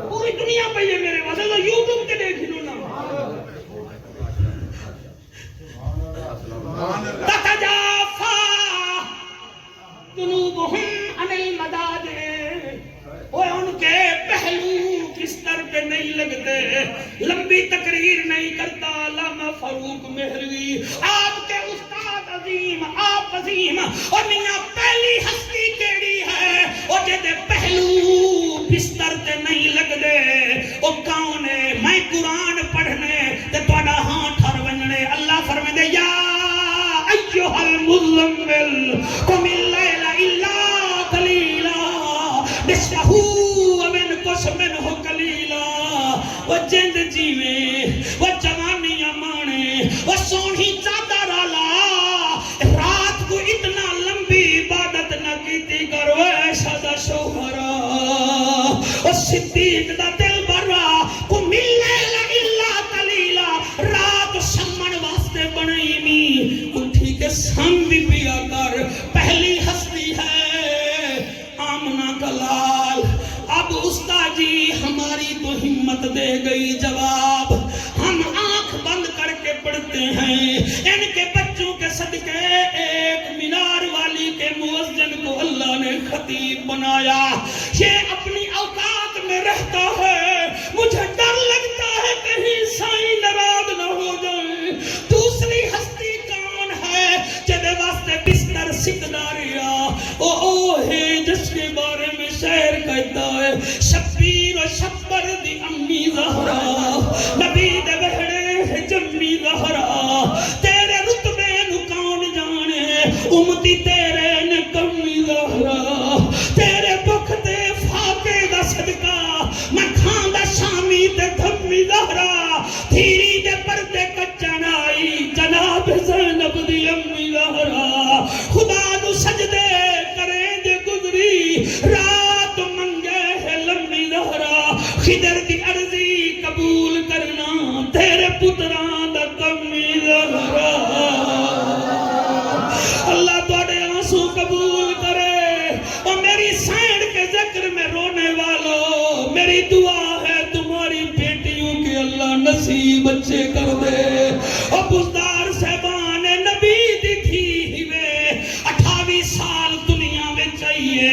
پوری دنیا پہ یہ میرے واسطے تو یوٹیوب کے دیکھ لو نا تتجافا جنوبہم عن المضاجع وہ ان کے پہلو بستر پہ نہیں لگتے لمبی تقریر نہیں کرتا علامہ فاروق مہروی آپ کے استاد عظیم آپ عظیم اور میاں پہلی ہستی کیڑی ہے اور جدے پہلو بستر تے نہیں لگ دے وہ کون ہے میں قرآن پڑھنے تے توڑا ہاں ٹھر ونجنے اللہ فرمے دے یا ایوہ المزمل قم اللیل الا قلیلا نصفہ ومن قس منہ قلیلا وہ جند جیوے وہ جوانیاں مانے وہ سونی چادر آلا رات کو اتنا لمبی عبادت نہ کیتی کرو ایسا دا شوہرا وہ صدیق دا دل برا قم اللیل الا قلیلا رات سمن واسطے بنائی می اٹھی کے سم بھی پیا کر پہلی ہستی ہے آمنہ کا لال اب استاد جی ہماری دے گئی جواب ہم آنکھ بند کر کے پڑھتے ہیں ان کے بچوں کے صدقے ایک مینار والی کے مؤذن کو اللہ نے خطیب بنایا یہ اپنی اوقات میں رہتا ہے مجھے ڈر لگتا ہے کہیں سائیں ناراض نہ ہو جائے دوسری ہستی کون ہے جدے واسطے بستر سکداریا او ہے جس کے بارے میں شعر کہتا ہے شبیر و شبر دی امی زہرا نبی دے بہڑے جمی زہرا تیرے رتبے نو کون جانے امتی تیرے نے کمی زہرا تیرے بکھ تے فاقے دا صدقہ میں کھان دا شامی تے دھمی زہرا تھیری دے پردے کچن آئی جناب زینب دی امی زہرا خدا نو سجدے کریں دے گزری رات منگے ہے لمبی زہرا خضر دی عرضی قبول کرنا تیرے پتران دا کمی زہرا اللہ تواڈے آنسو قبول کرے اور میری سینڈ کے ذکر میں رونے والوں میری دعا ہے تمہاری بیٹیوں کے اللہ نصیب اچھے کر دے اور بزدار صاحبان نبی دی تھی ہوئے 28 سال دنیا میں چاہیے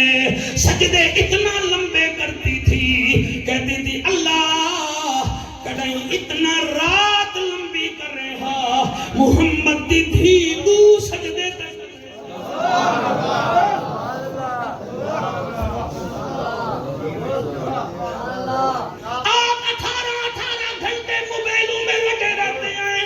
سجدے اتنا لمبے کرتی تھی کہتی تھی اللہ کڑھائی اتنا رات لمبی کر رہا محمد دی تھی تو سجدے تک آپ 18 گھنٹے موبائلوں میں لگے رہتے ہیں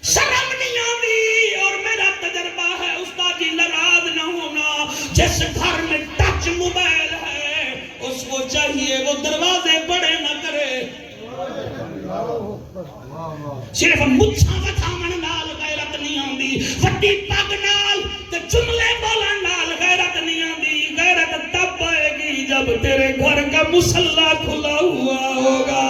شرم نہیں آتی اور میرا تجربہ ہے استاد جی ناراض نہ ہونا جس گھر میں ٹچ موبائل ہے اس کو چاہیے وہ دروازے بڑے نہ کرے صرف مچھا وٹھاون نال غیرت نہیں آندی وڈی پگ نال تے جملے بولن نال غیرت نہیں آندی غیرت تب آئے گی جب تیرے گھر کا مصلی کھلا ہوا ہوگا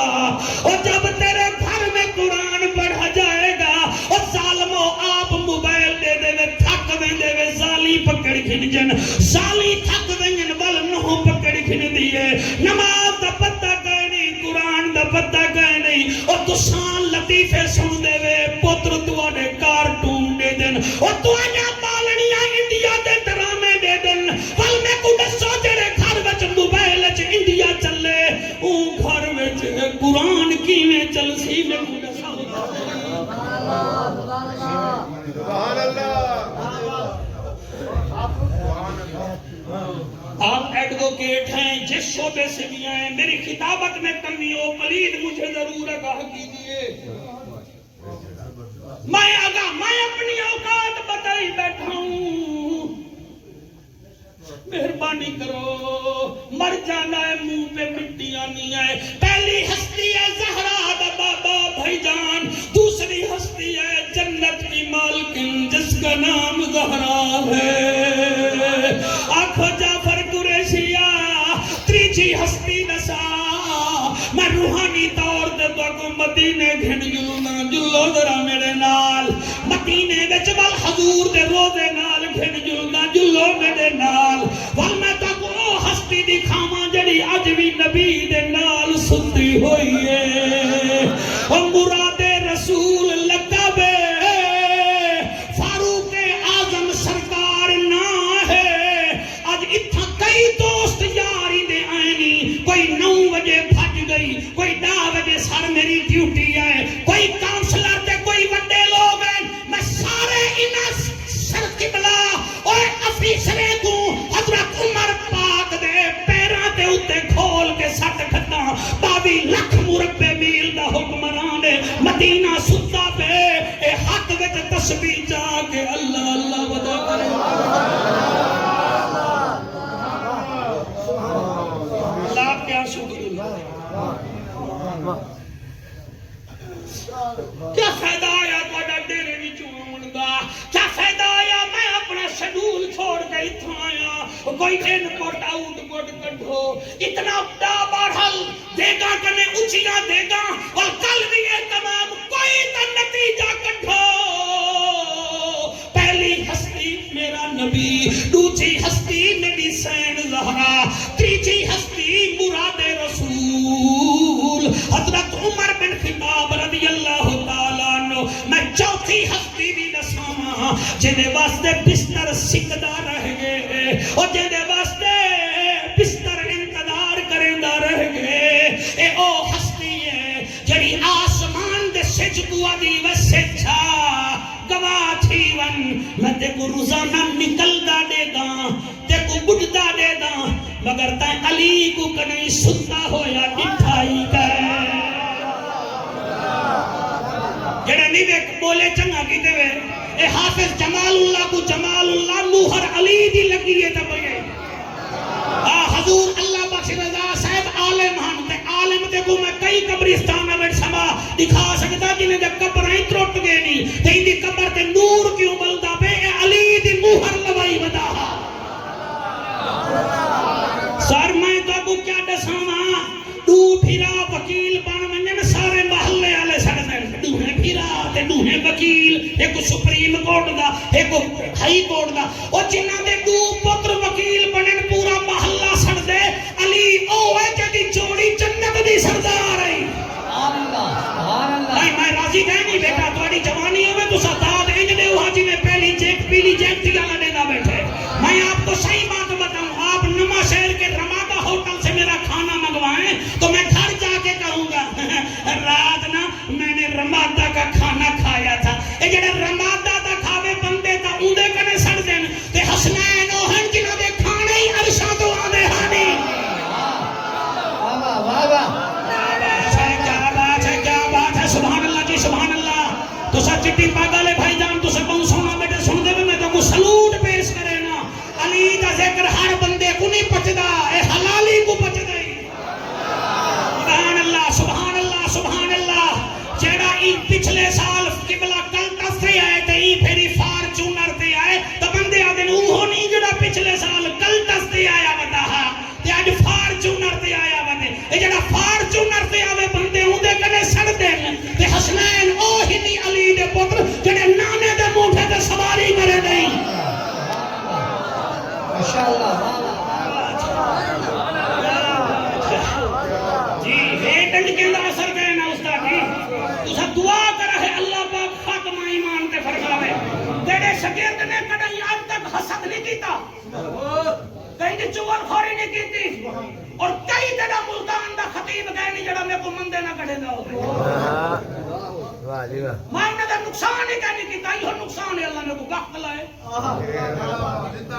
اور جب تیرے گھر میں قرآن پڑھا جائے گا اور ظالموں آپ موبائل دے دے وے تھک ویندے وے زالی پکڑ کھن جن زالی تھک وینجن ول نہ پکڑ کھن دیے نماز دا پتہ کہیں نہیں قرآن دا پتہ کہیں نہیں اور تسان لطیفے سن دے وے پتر تواڈے کارٹون دے دن اور تواڈا بالنیاں انڈیا دے ڈرامے دے دن ول میں کو دسو تیرے گھر وچ موبائل وچ انڈیا چلے او گھر وچ قرآن کیویں چل سی میں کو دسو سبحان اللہ آپ ایڈوکیٹ ہیں جس شعبے سے بھی آئیں میری خطابت میں کمی ہو پلید مجھے ضرور آگاہ کیجئے میں اپنی اوقات بتائی بیٹھا ہوں مہربانی کرو مر جانا ہے منہ پہ مٹی آنی ہے پہلی ہستی ہے زہرا دا بابا بھائی جان دوسری ہستی ہے جنت کی مالکن جس کا نام زہرا ہے آنکھو جعفر قریشیہ تریجی ہستی نسا میں روحانی طور تے تو کو مدینے گھن جلنا جلو ذرا میرے نال مدینے وچ ول حضور دے روزے نال گھن جلنا جلو میرے نال ول میں تو کو ہستی دکھاواں جڑی اج بھی نبی دے نال ستی ہوئی ہے او مراد رسول لقب فاروق اعظم سرکار نہ ہے اج اتھا کئی دوست یاری دے آئینی کوئی 9 بجے بھج گئی کوئی 10 بجے سر میری ڈیوٹی ہے کوئی کاؤنسلر تے کوئی وڈے لوگ ہیں میں سارے انہاں سر قبلہ اور افیسرے کو حضرت عمر پاک دے پیراں تے اتے کھول کے سٹ کھٹا 22 لاکھ مربع میل دا حکمران مدینہ ستا پہ اے ہاتھ وچ تسبیح جا کے اللہ اللہ ودا کرے اللہ کیا شکر کیا فائدہ آیا تھوڑا ڈیرے وچوں آن دا کیا فائدہ آیا میں اپنا شیڈول چھوڑ کے اتھاں آیا کوئی ان پٹ آؤٹ پٹ کڈھو اتنا بڑا بڑھل دے گا کنے اونچیاں دے گا اور کل بھی یہ تمام کوئی تا نتیجہ کڈھو پہلی ہستی میرا نبی دوسری ہستی میری سین زہرا تیسری ہستی مراد رسول دساواں جے واسطے بستر سکدا رہ گئے او جے واسطے بستر انتظار کریندا رہ گئے اے او ہستی ہے جڑی آسمان دے سج دعا دی وسچا گواہ تھی ون میں تے کو روزانہ نکلدا دے گا تے کو بڑھدا دے گا مگر تائیں علی کو کہیں سنتا ہویا ڈٹھائی کر جڑے نہیں دیکھ بولے چنگا کیتے ہوئے اے حافظ جمال اللہ کو جمال اللہ موہر علی دی لگی ہے تب یہ حضور اللہ بخش رضا صاحب عالم ہن تے عالم تے کو میں کئی قبرستان میں سما دکھا سکتا جنہیں جب قبریں ترٹ گئے نہیں تے ان دی قبر تے نور کیوں بلدا پہ اے علی دی موہر لوائی ودا سر میں تو کو کیا دساواں دو پھرا وکیل بن ونجن سارے محلے والے سڑدے دوہے پھرا تے دوہے وکیل ایک سپریم کورٹ دا ایک ہائی کورٹ دا او جنہاں دے دو پتر وکیل بنن پورا محلہ سڑدے علی او ہے جدی جوڑی جنت دی سردار ہے میں راضی کہیں بیٹا تھوڑی جوانی ہوئے تو ساتھ انج دے وہاں جی میں پہلی جیک پیلی جیک تھی گانا دینا بیٹھے میں آپ کو صحیح بات بتاؤں آپ نما شہر کے رمادہ ہوٹل سے میرا کھانا منگوائیں تو میں گھر جا کے کہوں گا رات نا میں نے رمادہ کا کھانا کھایا تھا اے جڑے رمادہ دا کھاوے بندے تا اوندے کنے سڑ دین تے حسنین اوہن جنہاں دے کھانے ہی عرشاں تو آدھے ہانی سبحان اللہ جی سبحان اللہ تو سا چٹی پاگالے بھائی جان تو سا کون سونا بیٹے سن دے میں تو کو سلوٹ پیش کرے نا علی دا ذکر ہر بندے کو نہیں پچدا اے حلالی کو پچدا ہی سبحان اللہ سبحان اللہ سبحان اللہ جیڑا ای پچھلے سال قبلہ کلٹس سے آئے تے ای پھری فارچونر تے آئے تو بندے آدھے اوہو نہیں جڑا پچھلے سال کلٹس تے آیا بتا تے آج فارچونر تے آیا بندے اے جڑا فارچونر تے آوے بندے ہوندے کنے سڑ دین تے حسنین او ہی نہیں علی دے پتر جڑے نانے دے موٹھے تے سواری کرے نہیں ماشاءاللہ جی ہیٹنڈ کے اندر اثر گئے نا استاد جی اسا دعا کرا ہے اللہ پاک خاتمہ ایمان تے فرماوے تیرے شاگرد نے کدی آج تک حسد نہیں کیتا کہیں دی چغل خوری نہیں کیتی اور کئی جڑا ملتان دا خطیب گئے نہیں جڑا میں کو مندے نہ کڑے دا ہوئے میں انہیں دا نقصان ہی کہنے کی تائی ہو نقصان ہے اللہ میں کو وقت لائے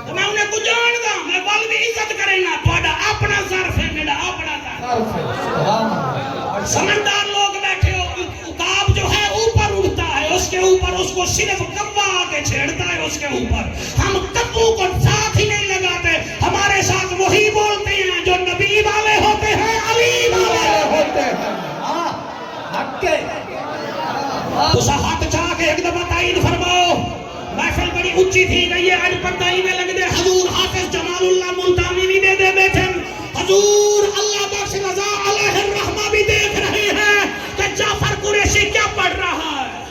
تو میں انہیں کو جان دا میں بال بھی عزت کریں نا توڑا اپنا ظرف ہے میرا اپنا ظرف سمندار لوگ بیٹھے ہو اقاب جو ہے اوپر اڑتا ہے اس کے اوپر اس کو صرف کبا آکے چھیڑتا ہے اس کے اوپر ہم کبو کو ساتھ ہی نہیں لگاتے ہمارے ساتھ وہی بولتے ہیں جو نبی والے ہوتے ہیں علی والے ہوتے ہیں تو سا ہاتھ چاہ کے ایک دفعہ تعین فرماؤ محفل بڑی اچھی تھی گئی ہے آج پردائی میں لگ دے حضور حافظ جمال اللہ ملتانی بھی دے دے بیٹھے حضور اللہ بخش رضا علیہ الرحمہ بھی دیکھ رہے ہیں کہ جعفر قریشی کیا پڑھ رہا ہے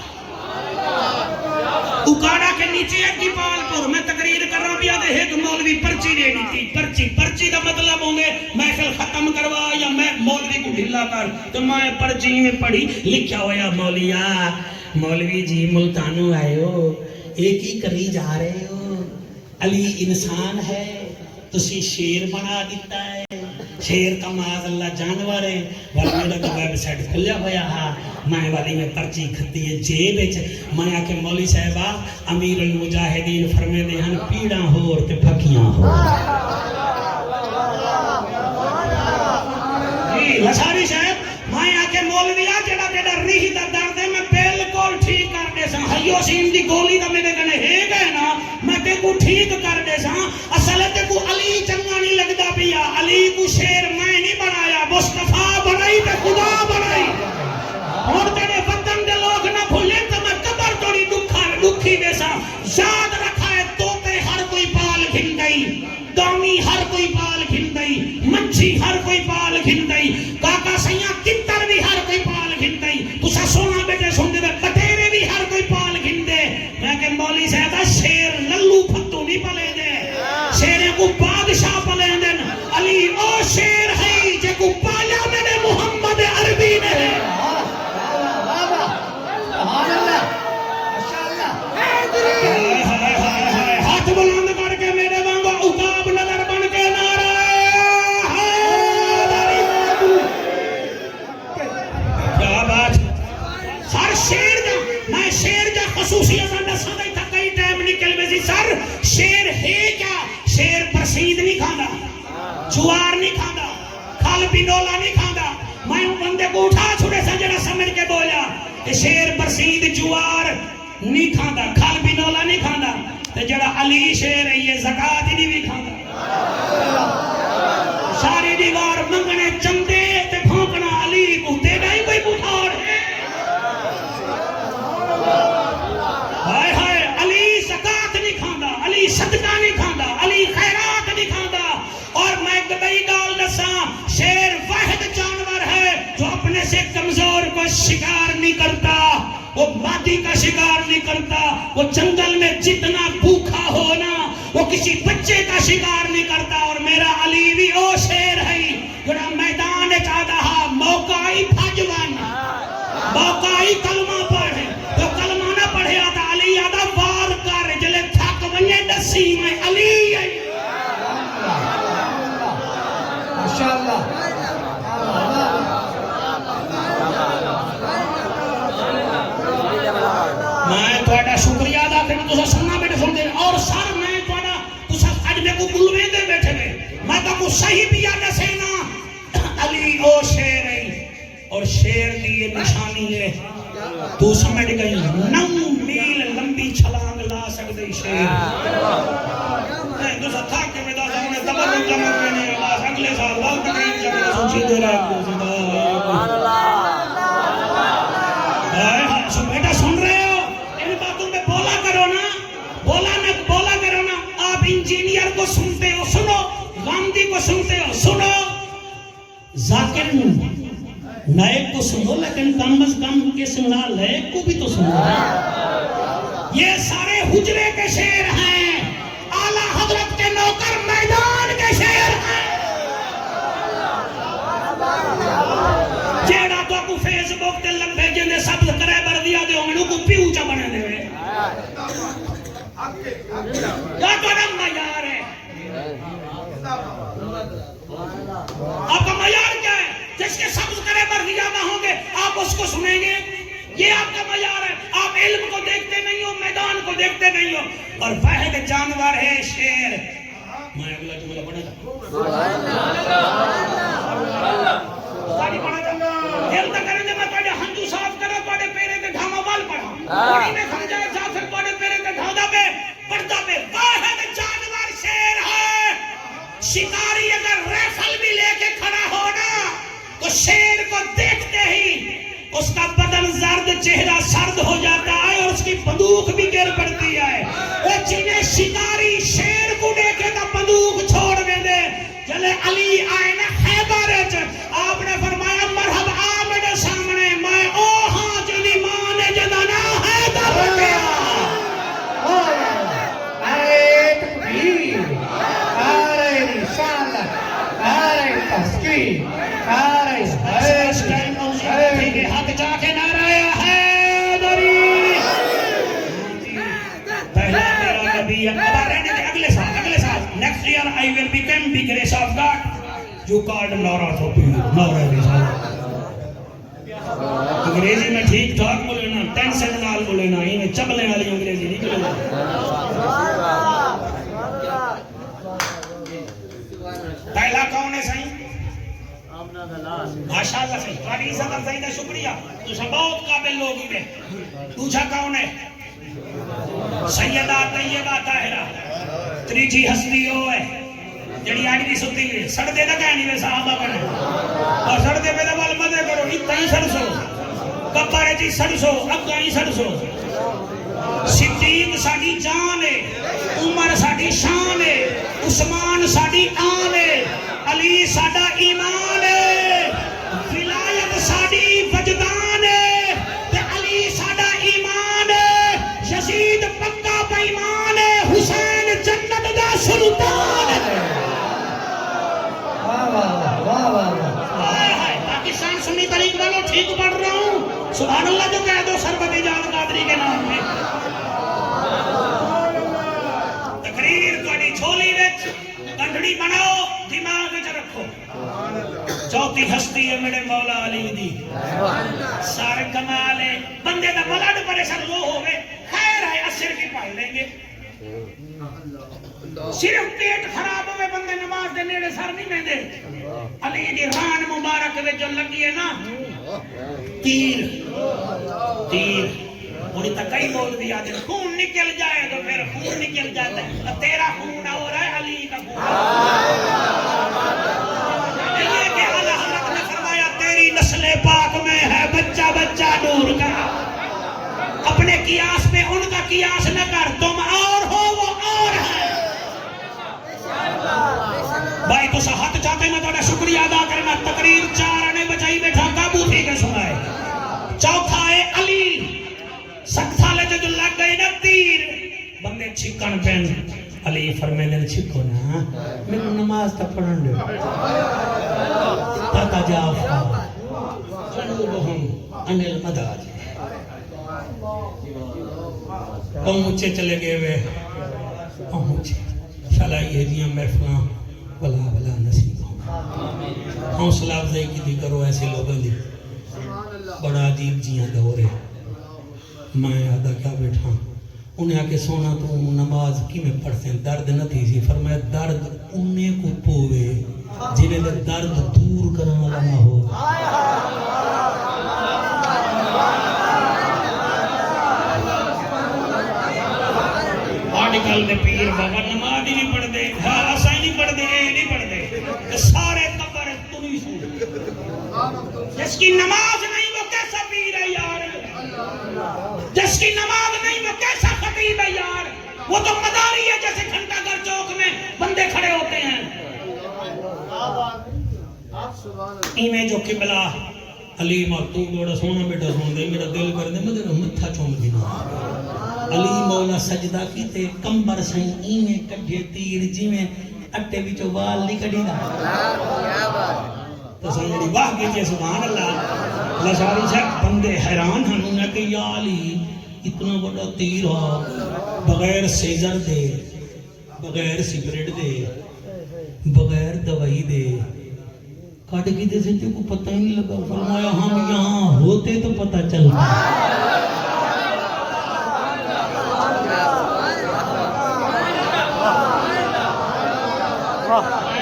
اکاڑا کے نیچے ایک کی پال پر میں تقریر کر رہا بھی آدھے ایک مولوی پرچی دینی تھی پرچی کا مطلب ہوں گے محفل ختم کروا یا میں مولوی کو ڈھلا کر تو میں پرچی میں پڑھی لکھا ہویا مولوی جی ملتانو آئے ہو ایک ہی کری جا رہے ہو علی انسان ہے تسی شیر بنا دیتا ہے شیر کا معاذ اللہ جانور ہے والا میرا تو ویب سائٹ کھلیا ہویا ہاں میں والی میں پرچی کھتی ہے جیب میں آکے مولی صاحبہ امیر المجاہدین فرمے دے ہن پیڑاں ہو اور تے پھکیاں ہو جی لساری صاحب میں آکے مولویا جڑا جڑا ریح دا درد ہے میں بالکل ٹھیک کر دے ساں ہیو سین دی گولی دا میرے کنے ہے گئے نا میں تے کو ٹھیک کر دے ساں اصل تے کو علی چنگا نہیں لگدا پیا علی کو شیر میں نہیں بنایا مصطفیٰ بنائی تے خدا بنائی اور تیرے وطن دے لوگ نہ بھولے تو میں قبر توڑی دکھی دے ساں یاد رکھا ہے توتے ہر کوئی پال گھن گئی دامی ہر کوئی پال گھن گئی مچھی ہر کوئی پال گھن گئی کاکا سیاں کتر بھی ہر کوئی پال گھن گئی تسا سونا بیٹے سن دے بٹیرے بھی ہر کوئی پال گھن دے میں کہ مولی صاحبہ شیر للو پھتو نہیں پلے دے شیرے کو بادشاہ پلے دن علی او شیر ہے جے کو پایا میرے محمد عربی نے شیر ہے کیا؟ شیر برسید نہیں کھانا، جوار نہیں کھانا، کھال پینولا نہیں کھانا. میں ان بندے کو اٹھا چھوڑے سا جڑا سمجھ کے بولا کہ شیر برسید جوار نہیں کھانا، کھال پینولا نہیں کھانا. تے جڑا علی شیر ہے یہ زکات ہی نہیں بھی کھانا. ساری دیوار منگنے چندے تے بھونکنا علی کو تیرا ہی کوئی بخار ہے. ہائے ہائے علی زکات نہیں کھانا، علی صدقہ نہیں کھانا، علی خیرات نہیں کھانا. اور میں گئی گال دساں شیر واحد جانور ہے جو اپنے سے کمزور کو شکار نہیں کرتا، وہ مادی کا شکار نہیں کرتا. وہ جنگل میں جتنا بھوکا ہونا وہ کسی بچے کا شکار نہیں کرتا. اور میرا علی بھی او شیر ہے جڑا میدان چاہتا موقع ہی بھجوان، موقع ہی کلمہ پڑھے. تو کلمہ نہ پڑھے آتا علی آدھا وار کر جلے تھک ونجے دسی میں علی ہے. ماشاءاللہ. میں تھوڑا شکریہ ادا کرنا تسا سننا بیٹھے سن دے. اور سر میں تھوڑا تسا اج میں کو بلوے دے بیٹھے میں میں تو کو صحیح پیا دسے نا علی او شیر ہے. اور شیر کی یہ نشانی ہے تو سمجھ گئی 9 میل لمبی چھلانگ لا سکتے شیر. دوسرا تھا کہ میں دادا نے دبر جمع کرنے والا اگلے سال لال تقریب جمع سوچی دے رہا ہے. سبحان اللہ. بیٹا سن رہے ہو ان باتوں پہ بولا کرو نا، بولا کرو نا. آپ انجینئر کو سنتے ہو سنو، گاندھی کو سنتے ہو سنو، ذاکر نائب کو سنو، لیکن کم از کم کس نالائق کو بھی تو سنو. یہ سارے حجرے کے شیر ہیں، اعلیٰ حضرت کے نوکر میدان کے شیر ہیں. جیڑا تو کو فیس بک تے لگ بھیجے نے سب کرے بر دیا دے انہوں کو پیو چا بنے دے ہوئے. کیا تو نم معیار ہے؟ آپ کا معیار کیا ہے؟ جس کے سبز کرے بر دیا نہ ہوں گے آپ اس کو سنیں گے. یہ آپ کا معیار ہے. آپ علم کو دیکھتے نہیں ہو، میدان کو دیکھتے نہیں ہو. اور واحد جانور ہے شیر. میں اگلا جملہ پڑھے دل تک کریں دے میں توڑے ہنجو صاف کرا توڑے پیرے تے دھاما بال پڑھا پڑی میں کھڑ جائے جا پھر توڑے پیرے تے دھادا پہ پڑھتا پہ. واحد جانور شیر ہے. شکاری اگر ریفل بھی لے کے کھڑا ہونا تو شیر کو دیکھتے ہی اس کا بدن زرد چہرہ سرد ہو جاتا ہے اور اس کی بندوق بھی گر پڑتی ہے. وہ جنہیں شکاری شیر کو دیکھے تو بندوق چھوڑ دے. چلے علی آئے نا خیبر آپ نے فرمایا مرحب آ میرے سامنے میں او ہاں جنی ماں نے جدانا ہے در کیا. ارے تکبیر، ارے رسالت، ارے تسکین، ارے حق جا کے نعرہ ہے دری. پہلا میرا نبی اگلے سال next year I will become the grace of God. You called Nora to be Nora رسالت. انگریزی میں ٹھیک ٹھاک بولے نا، ٹینشن نال بولے نا، یہ چبلے والی انگریزی نہیں بولے. پہلا کون ہے صحیح؟ ماشاءاللہ صحیح. تمہاری عزت افزائی کا شکریہ، تو سب بہت قابل لوگ ہی ہیں. دوسرا کون ہے؟ سیدہ طیبہ طاہرہ. تیجی ہستی وہ ہے جڑی آج بھی ستی ہے سڑتے تک ہے نہیں میں صحابہ بنے اور سڑتے پہ تو بل مدے کرو اتنا ہی سڑسو کپڑے جی سڑسو اگا ہی سڑسو. صدیق ساڑی جان ہے، عمر ساڑی شان ہے، عثمان ساڑی آن ہے، علی ساڑا ایمان ہے، ولایت ساڑی وجدان ہے، تے علی ساڑا ایمان ہے، یزید پکا بیمان ہے، حسین جنت دا سلطان ہے. پاکستان سنی طریق والوں ٹھیک پڑھ رہا ہوں، سبحان اللہ جو کہہ دو سربت جان قادری کے نام میں. تقریر تھوڑی چھولی وچ کنڈڑی بناؤ، دماغ وچ رکھو. چوتھی ہستی ہے میرے مولا علی دی، سار کمال ہے. بندے دا بلڈ پریشر لو ہوگے خیر ہے، اثر کی پڑھ لیں گے. صرف پیٹ خراب ہوئے بندے نماز دے نیڑے سر نہیں لیندے علی دی ران مبارک وچ جو لگی ہے نا تیر اور یہ تکائی بول دیا جب خون نکل جائے تو پھر خون نکل جاتا ہے تیرا خون ہو رہا ہے علی کا خون یہ کہ اللہ حضرت نے فرمایا تیری نسل پاک میں ہے بچہ بچہ نور کا اپنے قیاس میں ان کا قیاس نہ کر تم اور ہو وہ اور ہے بھائی تو ہاتھ چاہتے میں تو شکریہ ادا کرنا تقریر 4 آنے بچائی بیٹھا قابو تھی کہ سنائے چوتھا ہے علی سکھ سالے جو لگ گئے نا تیر بندے چھکن پہن علی فرمائے دن چھکو نا میں نماز تا پڑھن دے تاتا جافا جنوبہم ان المداج قوم اچھے چلے گئے وے قوم اچھے شالا یہ دیاں محفلاں ولا ولا نصیب ہوں حوصلہ افزائی کی دی کرو ایسے لوگوں دی بڑا عجیب جیاں دور ہے میں آدھا کیا بیٹھا انہیں آکے سونا تو نماز کی میں پڑھتے ہیں درد نہ تھی سی فرمایا درد انہیں کو پوے جنہیں دے درد دور کرنا والا نہ ہو آڈیکل دے پیر بابا نماز ہی نہیں پڑھ دے ہاں ہی نہیں پڑھ دے نہیں پڑھ دے سارے قبر تنی سو جس کی نماز نہیں وہ کیسا پیر ہے یار جس کی نماز نہیں وہ کیسا خطیب ہے یار وہ تو مداری ہے جیسے گھنٹہ گھر چوک میں بندے کھڑے ہوتے ہیں ایمیں جو قبلہ علی مکتوب بڑا سونا بیٹا سن دے میرا دل کر دے مگر متھا چوم دینا علی مولا سجدہ کیتے کمبر سائیں ایمیں کڈھے تیر جی میں اٹے بھی چو وال نہیں کڈی دا تو سنجھڑی واہ کیجئے سبحان اللہ لشاری صاحب بندے حیران ہنوں کہ یا علی اتنا بڑا تیر ہو بغیر سیزر دے بغیر سگریٹ دے بغیر دوائی دے کٹ کی دے سے کو پتہ ہی نہیں لگا فرمایا ہم یہاں ہوتے تو پتہ چلتا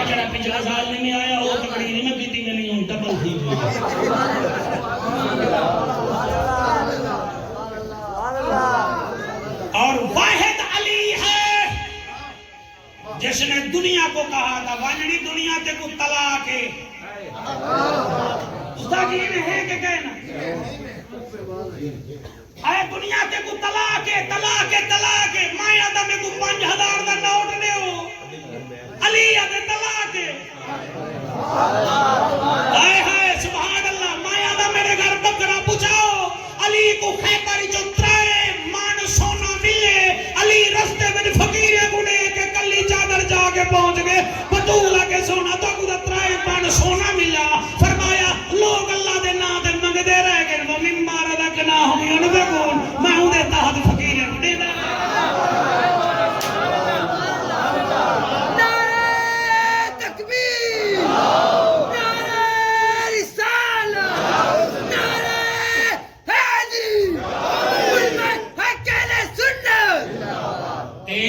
جڑا پچھلا سال نہیں آیا وہ تقریر میں کیتی میں نہیں ہوں ڈبل تھی اور واحد علی ہے جس نے دنیا کو کہا تھا وانجڑی دنیا تے کو طلاق ہے استاد یہ ہے کہ کہنا اے دنیا تے کو طلاق ہے طلاق ہے طلاق ہے میں آدھا میں کو 5000 دا نوٹ دے ہو علی آدھے طلاق ہے آئے ہائے سبحان اللہ میں آدھا میرے گھر بکرا پچھاؤ علی کو خیبری جو ترائے مان سونا ملے علی رستے میں فقیرے گنے کے کلی چادر جا کے پہنچ گئے بطولہ کے سونا تو کدھا ترائے مان سونا ملا فرمایا لوگ اللہ دے نا دے منگ دے رہے گئے وہ ممبار رکھ نہ ہوئی انہوں نے کون میں ہوں دے تحت فقیرے گنے دے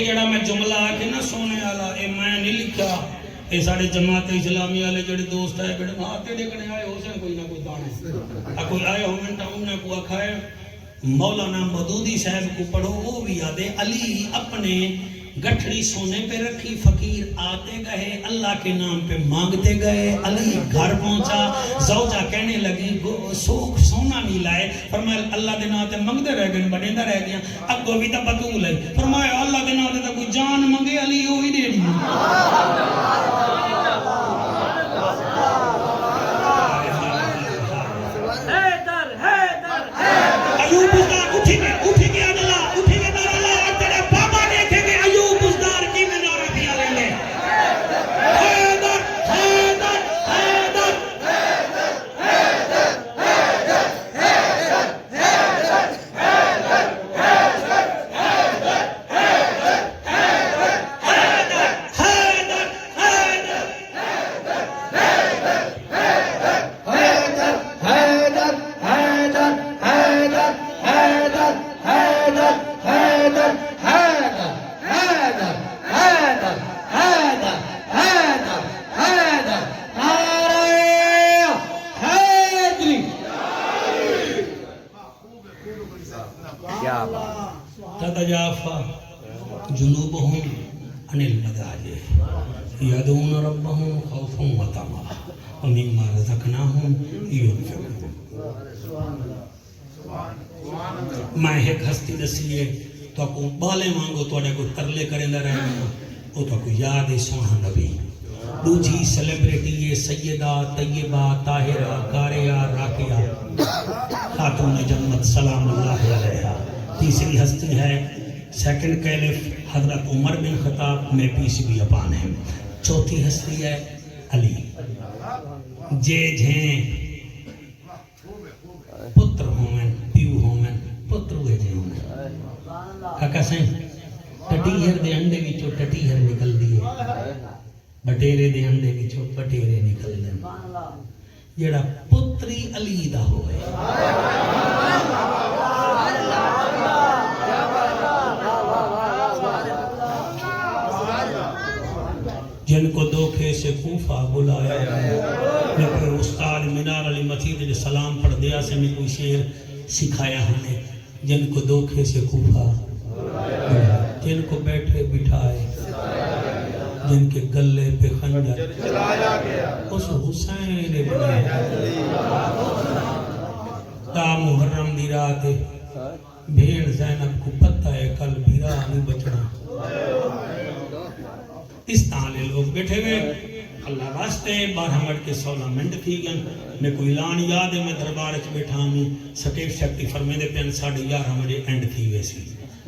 جڑا میں جملہ آکے نہ سونے آلا اے میں نہیں لکھا اے ساڑے جماعت اسلامی آلے جڑے دوست آئے بڑے مہاتے دیکھنے آئے ہو سیں کوئی نہ کوئی دانے کوئی آئے ہو منٹا انہیں کو اکھائے مولانا مدودی صاحب کو پڑھو وہ بھی یادے علی اپنے گٹھڑی سونے پہ رکھی فقیر آتے گئے اللہ کے نام پہ مانگتے گئے علی گھر پہنچا زوجہ کہنے لگی سونا نہیں لائے فرمایا اللہ دے نام تے منگتے رہ گئے بڑے نہ رہ گیا اگو بھی تا بطول ہے فرمایا اللہ دے نام تے کوئی جان منگے علی وہی دے دی ایوب بزدار اٹھی گیا اللہ اٹھی گیا نار اللہ تیرے بابا دیکھیں گے ایوب بزدار کی میں نعرہ دیا لیں گے حیدر حیدر حیدر حیدر حیدر حیدر جنوبهم عن المضاجع يدعون ربهم خوفا وطمعا ومما رزقناهم ينفقون. میں ایک ہستی دسیے تو کو بالے مانگو تو کو ترلے کریندا رہنا او تو کو یاد ہے سونا نبی. دوجی سیلیبریٹی ہے سیدہ طیبہ طاہرہ قاریہ راقیہ خاتون جنت سلام اللہ علیہا. تیسری ہستی ہے سیکنڈ کیلف حضرت عمر بن خطاب میں پیس بھی اپان ہے. چوتھی ہستی ہے علی. جے جھیں پتر ہومن پیو ہومن پتر ہوئے جے ہومن کہا سہیں ٹٹیہر دے انڈے وچوں ٹٹیہر نکل دیئے بٹیرے دے انڈے وچوں بٹیرے نکل دیں. جڑا پتری علی دا ہوئے جن کو دھوکے سے کوفہ بلایا میں پھر استاد منار علی مسجد نے سلام پڑھ دیا سے میں کوئی شعر سکھایا ہمیں. جن کو دھوکے سے کوفہ جن کو بیٹھے بٹھائے جن کے گلے پہ خنجر اس حسین ابن تا محرم دی رات بھیڑ زینب کو پتہ ہے کل بھیرا نہیں بچنا. اس طالے لوگ بیٹھے ہوئے اللہ واسطے 12:16 منٹ تھی گئن میں کوئی اعلان یاد ہے میں دربار چ بیٹھا ہوں سٹیپ شکتی فرمے دے پین 11:30 اینڈ تھی ویسی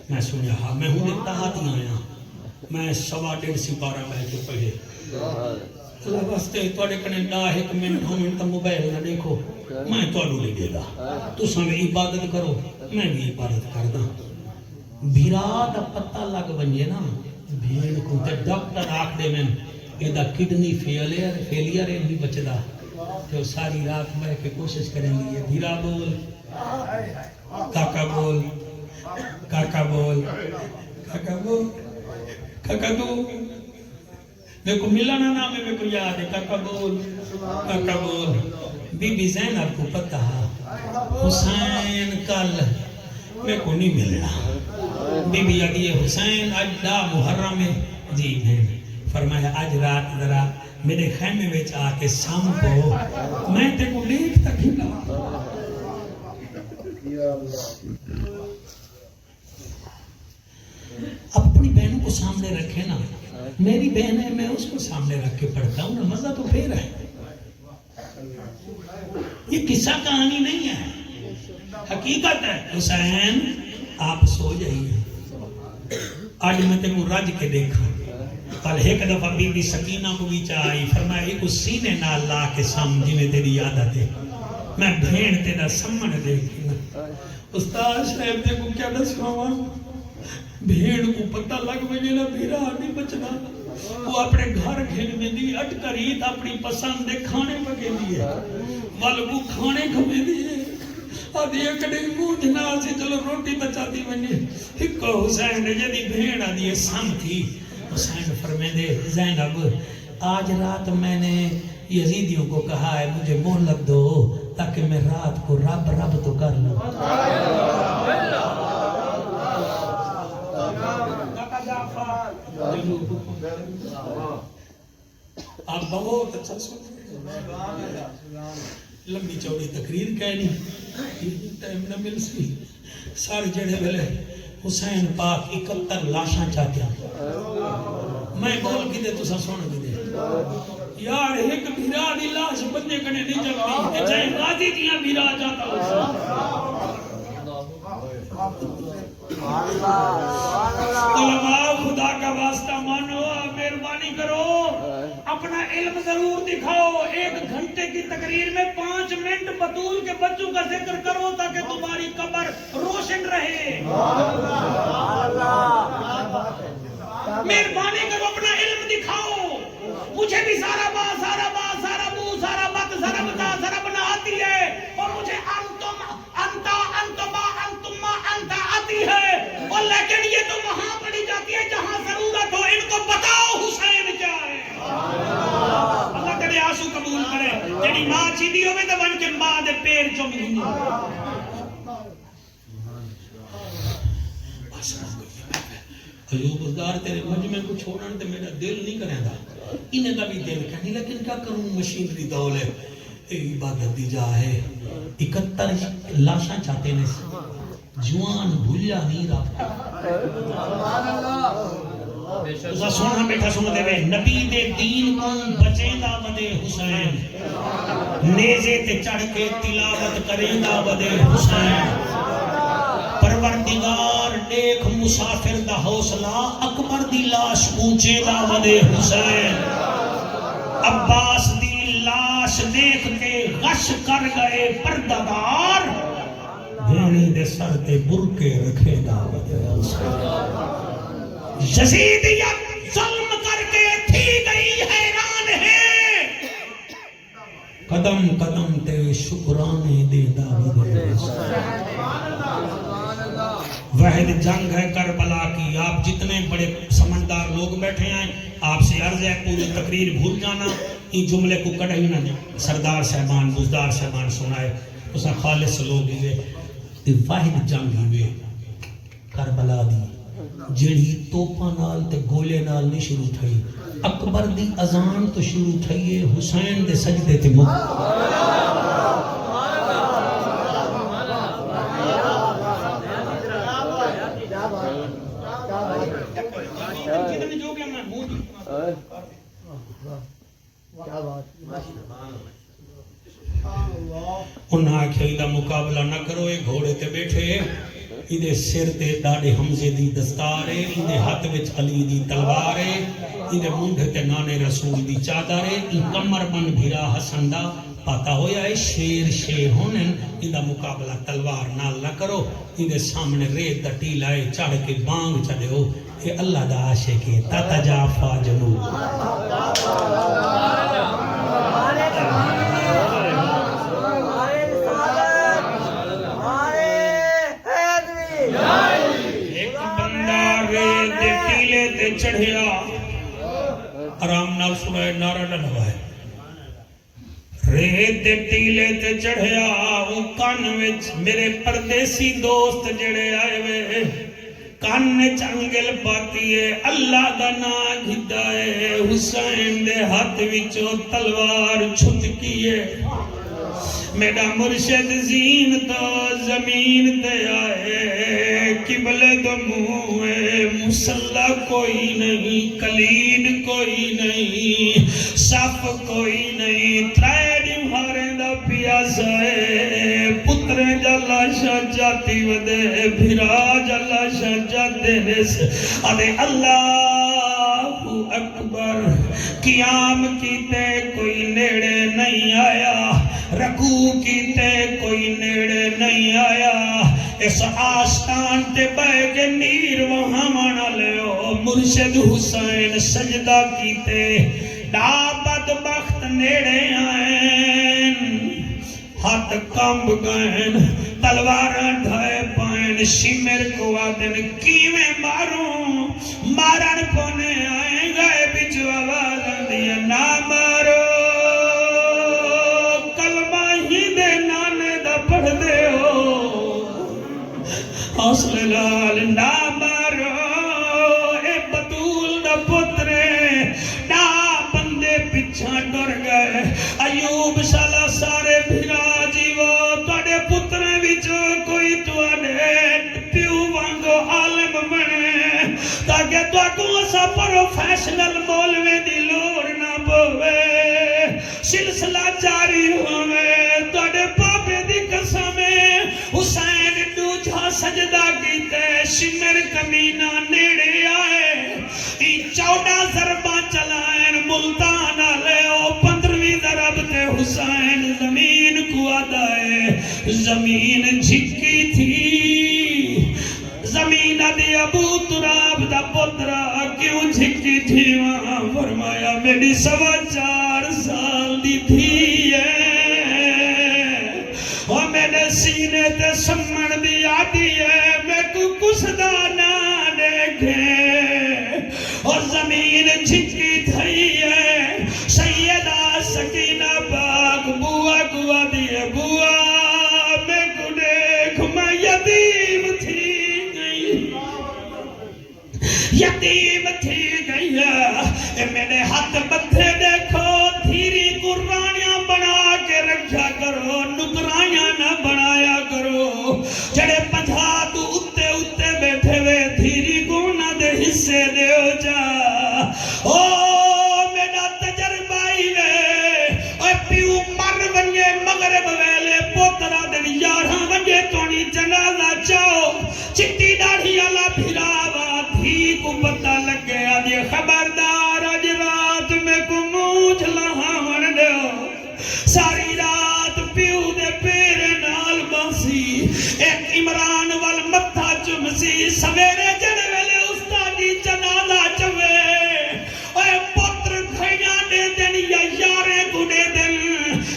میں سنیا ہاں میں ہوں دیتا ہاتھ ہی آیا میں 1.5 سپارہ بہ کے پڑھے اللہ واسطے توڑے کنے 1 منٹ ہوں منٹ موبائل نہ دیکھو میں توڑو لے دے گا تو سامنے عبادت کرو میں بھی عبادت کردہ. بھیرا دا پتہ لگ بنجے نا بھیڑ کو تے ڈاکٹر آکھ دے میں ایدہ کڈنی فیلیر ہے نہیں بچدا تو ساری رات میں کے کوشش کریں گی. بھیرا بول کاکا بول کاکا بول کاکا بول کاکا بول میں کو ملانا نام ہے میں کو یاد ہے کاکا بول کاکا بول. بی بی زینب کو پتہ حسین کل میں کو نہیں ملنا. بی بی یہ حسین آج دا محرم ہے جی میں فرمایا آج رات ذرا میرے خیمے میں آ کے سام کو میں تے کو لیٹ تک ہی لگا. اپنی بہنوں کو سامنے رکھے نا میری بہن ہے میں اس کو سامنے رکھ کے پڑھتا ہوں نا مزہ تو پھر ہے. یہ قصہ کہانی نہیں ہے حقیقت ہے. حسین آپ سو جائیے آج میں تیرے کو رج کے دیکھا. کل ایک دفعہ بی بی سکینہ کو بھی چاہی فرمایا ایک سینے نہ لا کے سمجھی میں تیری عادت ہے میں بھین تیرا سمن دیکھی. استاد صاحب دے کو کیا دسواں بھیڑ کو پتہ لگ بجے نا بھیرا نہیں بچنا. وہ اپنے گھر گھن میں دی اٹکریت اپنی پسند دے کھانے پکے دیئے والبو کھانے کھمے دیئے آدھی اکڑی موجھ نال سے چلو روٹی بچاتی بنی. ایک حسین جدی بھیڑ آدھی سام تھی. حسین فرمے دے زینب آج رات میں نے یزیدیوں کو کہا ہے مجھے مہلت دو تاکہ میں رات کو رب رب تو کر لوں. آپ بہت اچھا سن لمبی چوڑی تقریر کہنی ٹائم نہ مل سی. سارے جڑے بلے حسین پاک 71 لاشاں چاہتے ہیں میں بول کی دے تو سا سونا کی دے یار ایک بھیرا دی لاش بندے کنے نہیں جگتی چاہے غازی دیاں بھیرا جاتا ہو. علماء خدا کا واسطہ مانو مہربانی کرو اپنا علم ضرور دکھاؤ. 1 گھنٹے کی تقریر میں 5 منٹ بطول کے بچوں کا ذکر کرو تاکہ تمہاری قبر روشن رہے. مہربانی کرو اپنا علم دکھاؤ. مجھے بھی سارا با سارا با سارا بو سارا بت سارا بتا سارا بنا آتی ہے اور مجھے انتم انتا انتما انتما انتا آتی ہے اور لیکن یہ تو وہاں پڑھی جاتی ہے جہاں ضرورت ہو. ان کو بتاؤ حسین کیا ہے. اللہ تیرے آنسو قبول کرے. جڑی ماں چیدی ہوئے تو بن کے ماں دے پیر چوم گئی. ایوب ازدار یار تیرے مجمع کو چھوڑنا تو میرا دل نہیں کرے گا، انہیں کا بھی دل کہنی، لیکن کیا کروں مشینری دول ہے، عبادت دی جا ہے 71 لاشاں چاہتے ہیں جوان بھولیا نہیں رہا۔ تسا سونا بیٹھا سنو دے وے نبی دے دین کو بچیں دا ودے حسین، نیزے تے چڑھ کے تلاوت کریں دا ودے حسین، پروردگار دیکھ مسافر دا حوصلہ اکبر دی لاش اونچے دا ودے حسین، عباس دی لاش دیکھ کے غش کر گئے پردگار، گھینی دے سر تے برکے رکھے دا ودے حسین، یزیدیت ظلم کر کے تھی گئی حیران ہے، قدم قدم تے شکرانے دے داود حسین۔ واحد جنگ ہے کربلا کی، آپ جتنے بڑے سمجھدار لوگ بیٹھے ہیں آپ سے عرض ہے پوری تقریر بھول جانا، ان جملے کو کڑا ہی نہ سردار صاحبان بزدار صاحبان سنائے اسا خالص لوگ ہوئے، واحد جنگ ہوئے کربلا دی جڑی توپاں نال تے گولے نال نہیں شروع تھئی، اکبر دی اذان تو شروع تھئی ہے حسین دے سجدے تے مک۔ انہاں آکھیا دا مقابلہ نہ کرو، اے گھوڑے تے بیٹھے، ایدے سر تے ڈاڑے حمزے دی دستار ہے، ایدے ہاتھ وچ علی دی تلوار ہے، ایدے منڈھ تے نانے رسول دی چادر ہے، ای کمر بن بھرا حسن دا پاتا ہویا ہے شیر شیر ہونن، ایدہ مقابلہ تلوار نال نہ کرو، ایدے سامنے ریت دا ٹیلا ہے چڑھ کے بانگ چڑھے ہو، اے اللہ دا عاشق ہے تاتا جافا جنوب۔ چڑھیا آرام نال سنائے نعرہ نہ لگائے، ریت دے ٹیلے تے چڑھیا، وہ کان وچ میرے پردیسی دوست جڑے آئے وے، کان چنگل پاتی ہے اللہ دا نام گھدا ہے، حسین دے ہاتھ وچوں تلوار چھٹکی ہے، میرا مرشد زین تو زمین تے آئے، قبلے دو منہ مسلح کوئی نہیں، کلین کوئی نہیں، صف کوئی نہیں، ترائے مارے دا پیاسا ہے، پتر جلا شاہ جاتی ودے، بھرا جلا شاہ جاتے نس، ادھے اللہ اکبر، قیام کیتے کوئی نیڑے نہیں آیا، رکوع کیتے کوئی نیڑے نہیں آیا، اس آستان تے بے کے نیر وہاں مانا لے مرشد حسین سجدہ کیتے، ڈا بدبخت نیڑے آئین، ہاتھ کمب گئن، تلواران ڈھائے پائن، شمر کو آدن کیویں ماروں، مارن پونے آئیں گئے بچو آواز دیا، نہ مارو کلمہ ہی دے نانے دا پڑھ دے ہو، حوصلے لال نہ مارو اے بطول دا پترے، نہ بندے پیچھا ڈر گئے، ایوب شالا سارے بھرا جیو، توڑے پترے وچو کوئی توڑے پیو وانگو عالم بنے، تاکہ تو کو سا پروفیشنل مولوے دی لور نہ بوے، سلسلہ جاری ہوئے، توڑے پاپے دی قسمیں، حسین دوجھا سجدہ کیتے، شمر کمینہ نیڑے آئے، 14 ضربہ چلائیں، ملتان آلے او 15ویں ضرب تے حسین زمین کو آدائے، زمین جھکی تھی، زمین دے ابو تراب دا پترا کیوں جھکی تھی، وہاں فرمایا میری 4.25 سال دی تھی ہے، اور میرے سینے تے سمن دی آتی ہے، میں کو کس دانا دیکھے، اور زمین جھکی تھی ہے، سیدہ سکینہ پاک بوا گوا دیئے، بوا میں کو دیکھ میں یتیم تھی گئی، یتیم میرے ہاتھ بدھے دیکھو دھیری قربانیاں بنا کے رکھا کرو نکرائیاں نہ بنایا کرو جڑے 50 تو اتے اتے بیٹھے وے دھیری کو نہ دے حصے دیو جا او میرا تجربہ ہی وے اے پیو مر ونجے مغرب ویلے پوترا دن 11 ونجے تونی جنازہ چاہو چٹی داڑھی اللہ پھراوا دھی کو پتہ لگ گیا دی خبردار اج رات میں کو موجھ لہاون دیو ساری رات پیو دے پیرے نال باسی ایک عمران وال متھا چمسی سویرے جن ویلے استادی جنازہ چوے اے پتر کھیاں دے دن یا یارے کو دے دن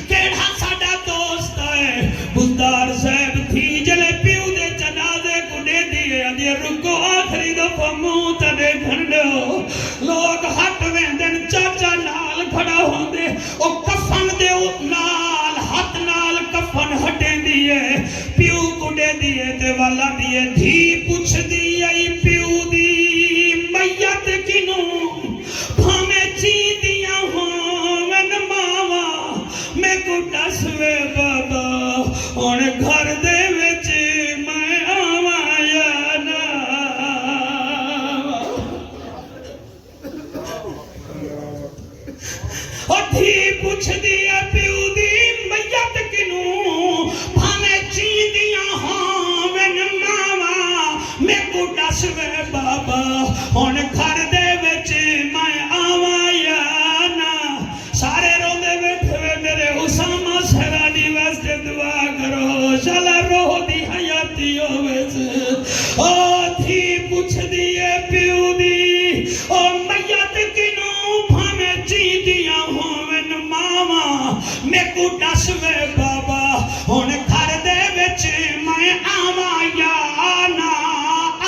کیڑا ساڈا دوست ہے بلدار صاحب تھی جلے پیو دے جنازے کو دے دیے ادھے رکو آخری دفعہ منہ تے گھنڈو لوگ ہٹ ویندن چاچا نال کھڑا ہوندے او کفن دے نال ہاتھ نال کفن ہٹیں دیے پیو کو دے دیے تے والا دیے دھی پوچھ دیے پیو دی میت کنوں بھامے چی دیاں ہوں من ماوا میں کو دسوے بابا ان گھر دے وچ میں آواں یا نہ اور دھی پوچھ دیا پیو دی میت کنوں بھامے چی دیاں ہوں من ماوا میں کو دسوے بابا ان گھر دے وچ میں آواں یا نہ سارے روندے بیٹھے میرے اسامہ سرانی واسطے دعا کرو شالا روح دی حیاتی ہوویس او تھی پوچھ دیے پیو دی او میت کنوں بھامے چی دیاں ہوون ماما میں کو دسوے بابا ہن گھر دے وچ میں آواں یا نہ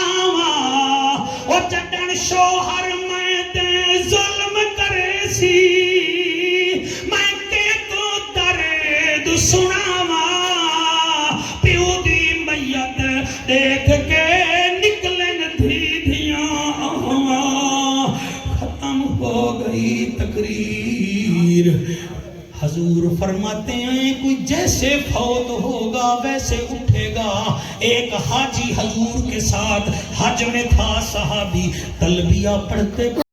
آواں او چڈن شوہر میں تے ظلم کرے سی میں کے کو درد سناواں پیو دی میت دیکھ کے نکلن دھی دھیاں ختم ہو گئی تقریر حضور فرماتے ہیں کوئی جیسے فوت ہوگا ویسے اٹھے گا ایک حاجی حضور کے ساتھ حج میں تھا صحابی تلبیہ پڑھتے